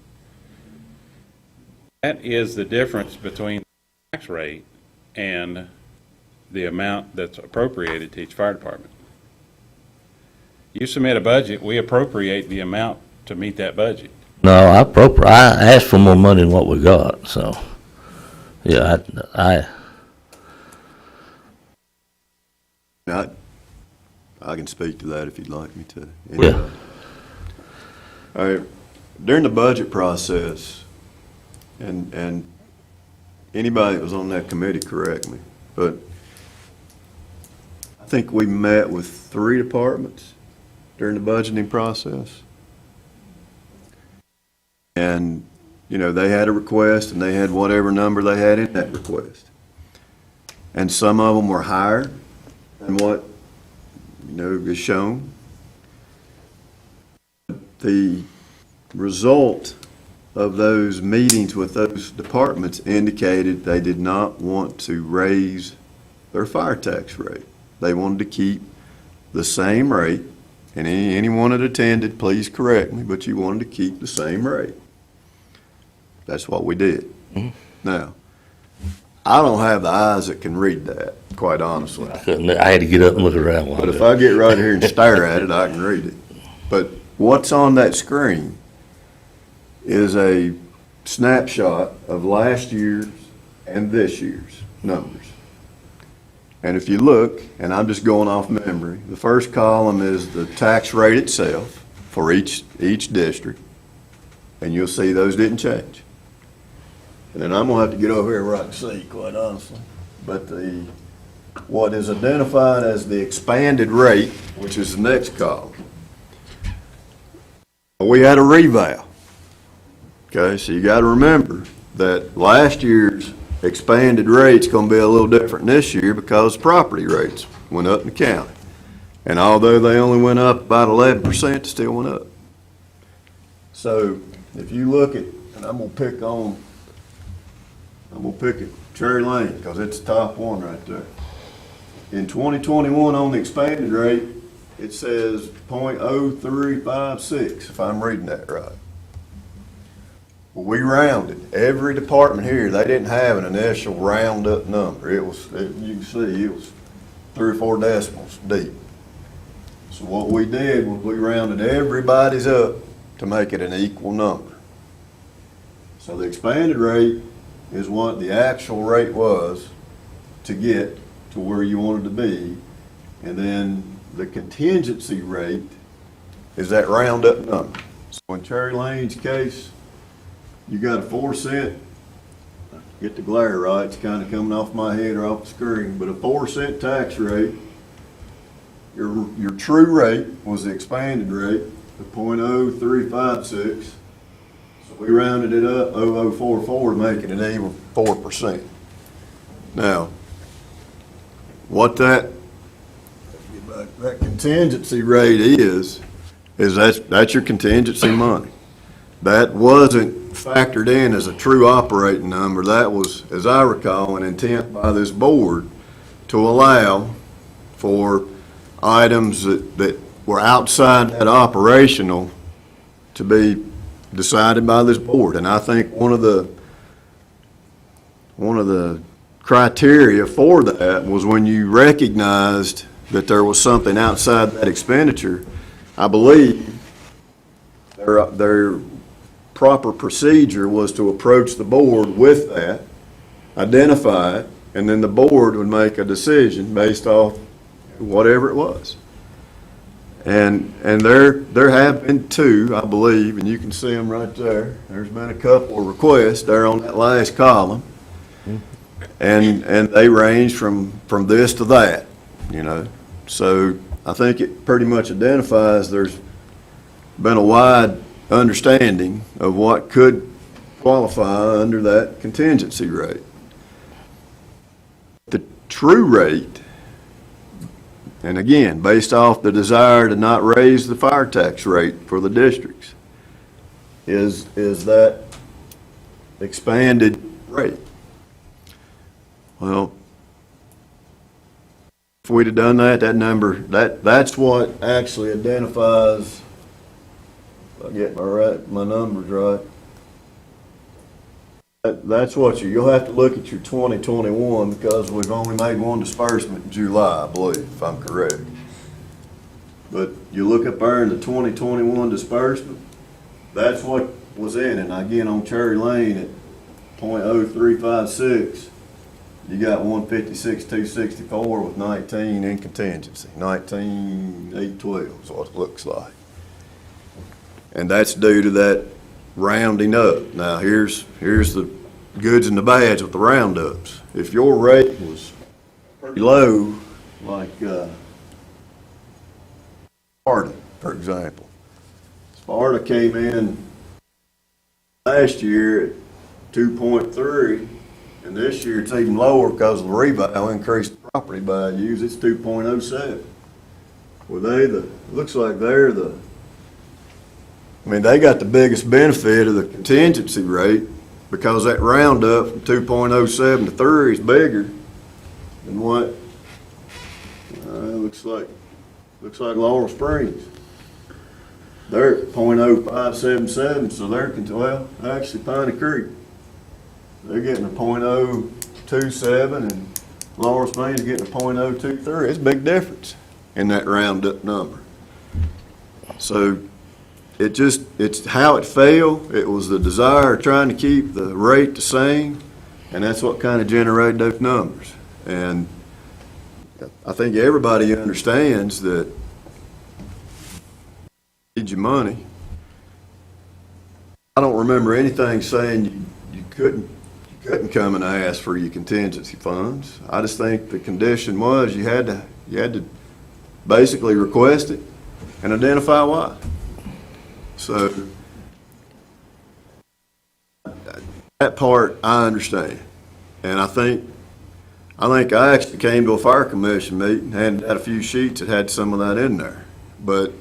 That is the difference between the tax rate and the amount that's appropriated to each fire department. You submit a budget, we appropriate the amount to meet that budget. No, I asked for more money than what we got, so, yeah, I can speak to that if you'd like me to. Yeah. All right. During the budget process, and anybody that was on that committee, correct me, but I think we met with 3 departments during the budgeting process. And, they had a request, and they had whatever number they had in that request. And some of them were higher than what, is shown. The result of those meetings with those departments indicated they did not want to raise their fire tax rate. They wanted to keep the same rate, and anyone that attended, please correct me, but you wanted to keep the same rate. That's what we did. Mm-hmm. Now, I don't have the eyes that can read that, quite honestly. I had to get up and look around one But if I get right here and stare at it, I can read it. But what's on that screen is a snapshot of last year's and this year's numbers. And if you look, and I'm just going off memory, the first column is the tax rate itself for each district, and you'll see those didn't change. And then I'm gonna have to get over here where I can see, quite honestly. but what is identified as the expanded rate, which is the next column, we had a reval. Okay, so you got to remember that last year's expanded rate's going to be a little different this year because property rates went up in the county. And although they only went up about 11%, it still went up. So if you look at, and I'm going to pick at Cherry Lane because it's the top one right there. In 2021 on the expanded rate, it says .0356, if I'm reading that right. Well, we rounded. Every department here, they didn't have an initial round up number. You can see, it was 3 or 4 decimals deep. So what we did was we rounded everybody's up to make it an equal number. So the expanded rate is what the actual rate was to get to where you wanted to be. And then the contingency rate is that round up number. So in Cherry Lane's case, you got a 4-cent, get the glare right, it's kind of coming off my head or off the screen, but a 4-cent tax rate, your true rate was the expanded rate of .0356. So we rounded it up 0044 to make it an even 4%. Now, what that contingency rate is that's your contingency money. That wasn't factored in as a true operating number. That was, as I recall, an intent by this board to allow for items that were outside that operational to be decided by this board. And I think one of the criteria for that was when you recognized that there was something outside that expenditure, I believe their proper procedure was to approach the board with that, identify it, and then the board would make a decision based off whatever it was. And there have been 2, I believe, and you can see them right there. There's been a couple of requests there on that last column, and they range from this to that, you know. So I think it pretty much identifies there's been a wide understanding of what could qualify under that contingency rate. The true rate, and again, based off the desire to not raise the fire tax rate for the districts, is that expanded rate. Well, if we'd have done that number, that's what actually identifies, if I get my numbers right, that's what you'll have to look at your 2021 because we've only made one disbursement in July, I believe, if I'm correct. But you look up there in the 2021 disbursement, that's what was in it. And again, on Cherry Lane at .0356, you got 156,264 with 19 in contingency. 19,812 is what it looks like. And that's due to that rounding up. Now, here's the goods and the bads with the roundups. If your rate was pretty low, like Sparta, for example. Sparta came in last year at 2.3, and this year it's even lower because of the reval increased property values. It's 2.07. Well, looks like they got the biggest benefit of the contingency rate because that roundup from 2.07 to 3 is bigger than what looks like Laurel Springs. They're at .0577, so actually Piney Creek, they're getting a .027, and Laurel Springs is getting a .023. It's a big difference in that roundup number. So it's how it fell. It was the desire of trying to keep the rate the same, and that's what kind of generated those numbers. And I think everybody understands that you need your money. I don't remember anything saying you couldn't come and ask for your contingency funds. I just think the condition was you had to basically request it and identify why. So that part I understand. And I think I actually came to a fire commission meeting and had a few sheets that had some of that in there. But,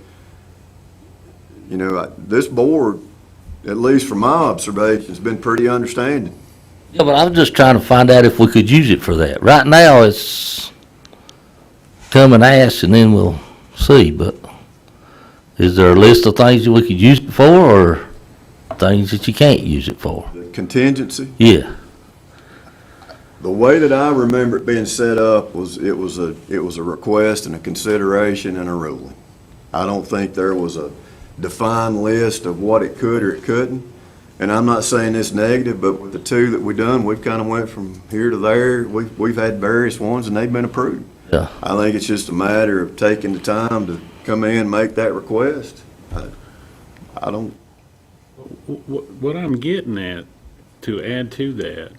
you know, this board, at least from my observation, has been pretty understanding. Yeah, but I was just trying to find out if we could use it for that. Right now, it's come and ask, and then we'll see, but is there a list of things that we could use it for, or things that you can't use it for? Contingency? Yeah. The way that I remember it being set up was it was a request and a consideration and a ruling. I don't think there was a defined list of what it could or it couldn't. And I'm not saying this negative, but with the two that we done, we've kind of went from here to there. We've had various ones and they've been approved. Yeah. I think it's just a matter of taking the time to come in and make that request. I don't. What I'm getting at, to add to that,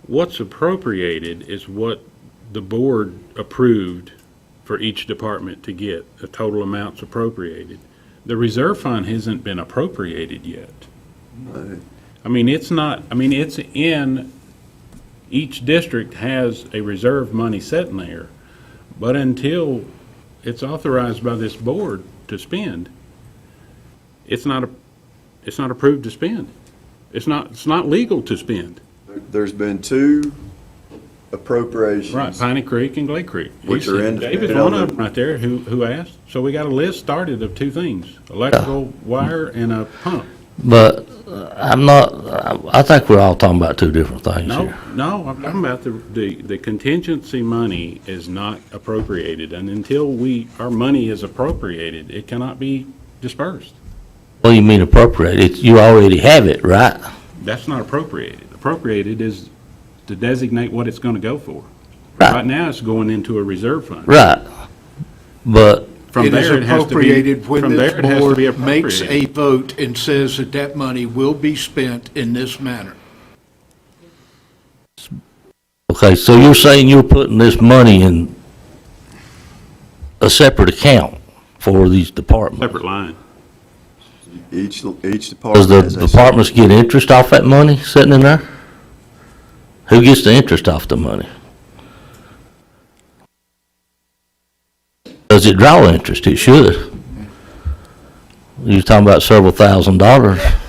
what's appropriated is what the board approved for each department to get, the total amounts appropriated. The reserve fund hasn't been appropriated yet. I mean, it's in, each district has a reserve money sitting there, but until it's authorized by this board to spend, it's not approved to spend. It's not legal to spend. There's been two appropriations. Right, Piney Creek and Glade Creek. Which are in. David's one of them right there who asked. So we got a list started of two things, electrical wire and a pump. But I think we're all talking about two different things here. No, I'm talking about the contingency money is not appropriated, and until our money is appropriated, it cannot be dispersed. What do you mean appropriated? You already have it, right? That's not appropriated. Appropriated is to designate what it's going to go for. Right. Right now, it's going into a reserve fund. Right. But From It is there, it has to be- appropriated when from this there, it has to board be makes a appropriated. vote and says that that money will be spent in this manner. okay, so you're saying you're putting this money in a separate account for these departments? Separate line. Each Does department the has a. departments get interest off that money sitting in there? Who gets the interest off the money? Does it draw interest? It should. You're talking about several $1,000s.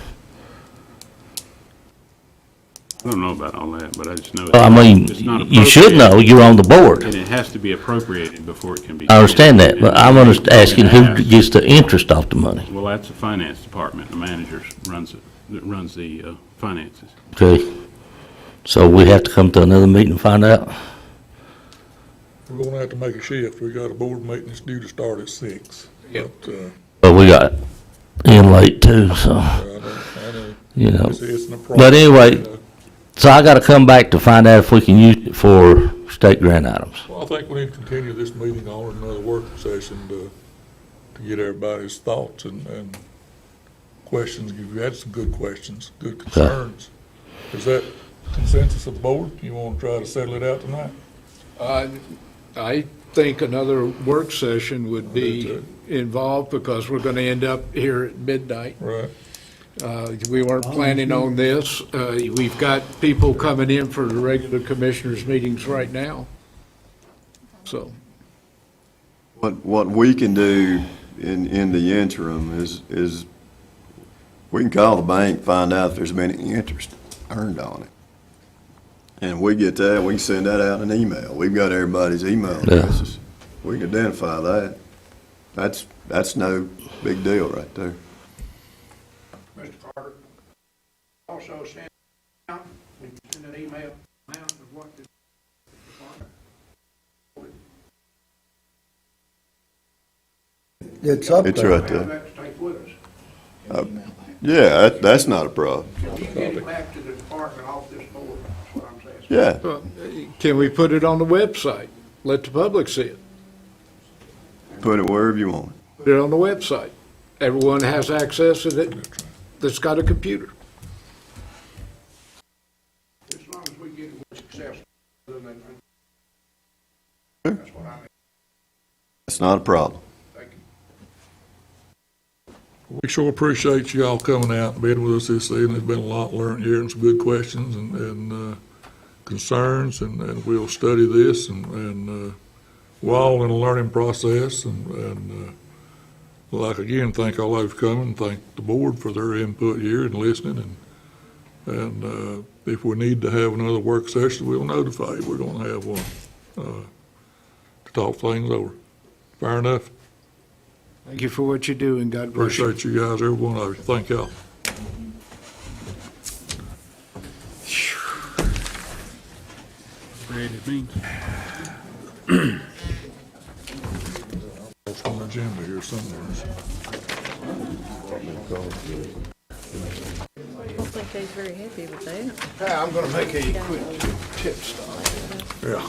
I don't know about all that, but I just know. I mean, it's not you should know, appropriated, you're on the board. And it has to be appropriated before it can be. I understand that, spent. but I'm asking who gets the interest off the money. Well, that's the finance department. The manager runs the finances. Okay, so we have to come to another meeting and find out? We're gonna have to make a shift. We got a board meeting that's due to start at 6. Yep. But, But we got in late too, so, I know. you know. It's an appropriate, But anyway, so I gotta come back to find out if we can use it for state grant items. Well, I think we need to continue this meeting on in another work session to get everybody's thoughts and questions. You've had some good questions, good concerns. Is that consensus of the board? You want to try to settle it out tonight? I think another work session would be involved because we're going to end up here at midnight. Right. We weren't planning on this. We've got people coming in for the regular commissioners' meetings right now. So, What we can do in the interim is we can call the bank, find out if there's been any interest earned on it. And we get that, we can send that out in an email. We've got everybody's email addresses. We can identify that. That's no big deal right there. Mr. Carter, also send an email out of what the It's up there. It's right there. Yeah, that's not a problem. Get it back to the department off this board, that's what I'm saying. Yeah, Can we put it on the website? Let the public see it. put it wherever you want. Put it on the website. Everyone has access to it that's got a computer. That's not a problem. We sure appreciate you all coming out and being with us this evening. There's been a lot learned here and some good questions and concerns, and we'll study this, and we're all in a learning process, and like again, thank all of you for coming, thank the board for their input here and listening, and if we need to have another work session, we'll notify you. We're going to have one to talk things over. Fair enough? Thank you for what you do, and God bless you. Appreciate you guys, every one of you. Thank y'all. Creative means. It's on the agenda here somewhere. I don't think he's very happy with that. I'm gonna make a quick tip stop. Yeah.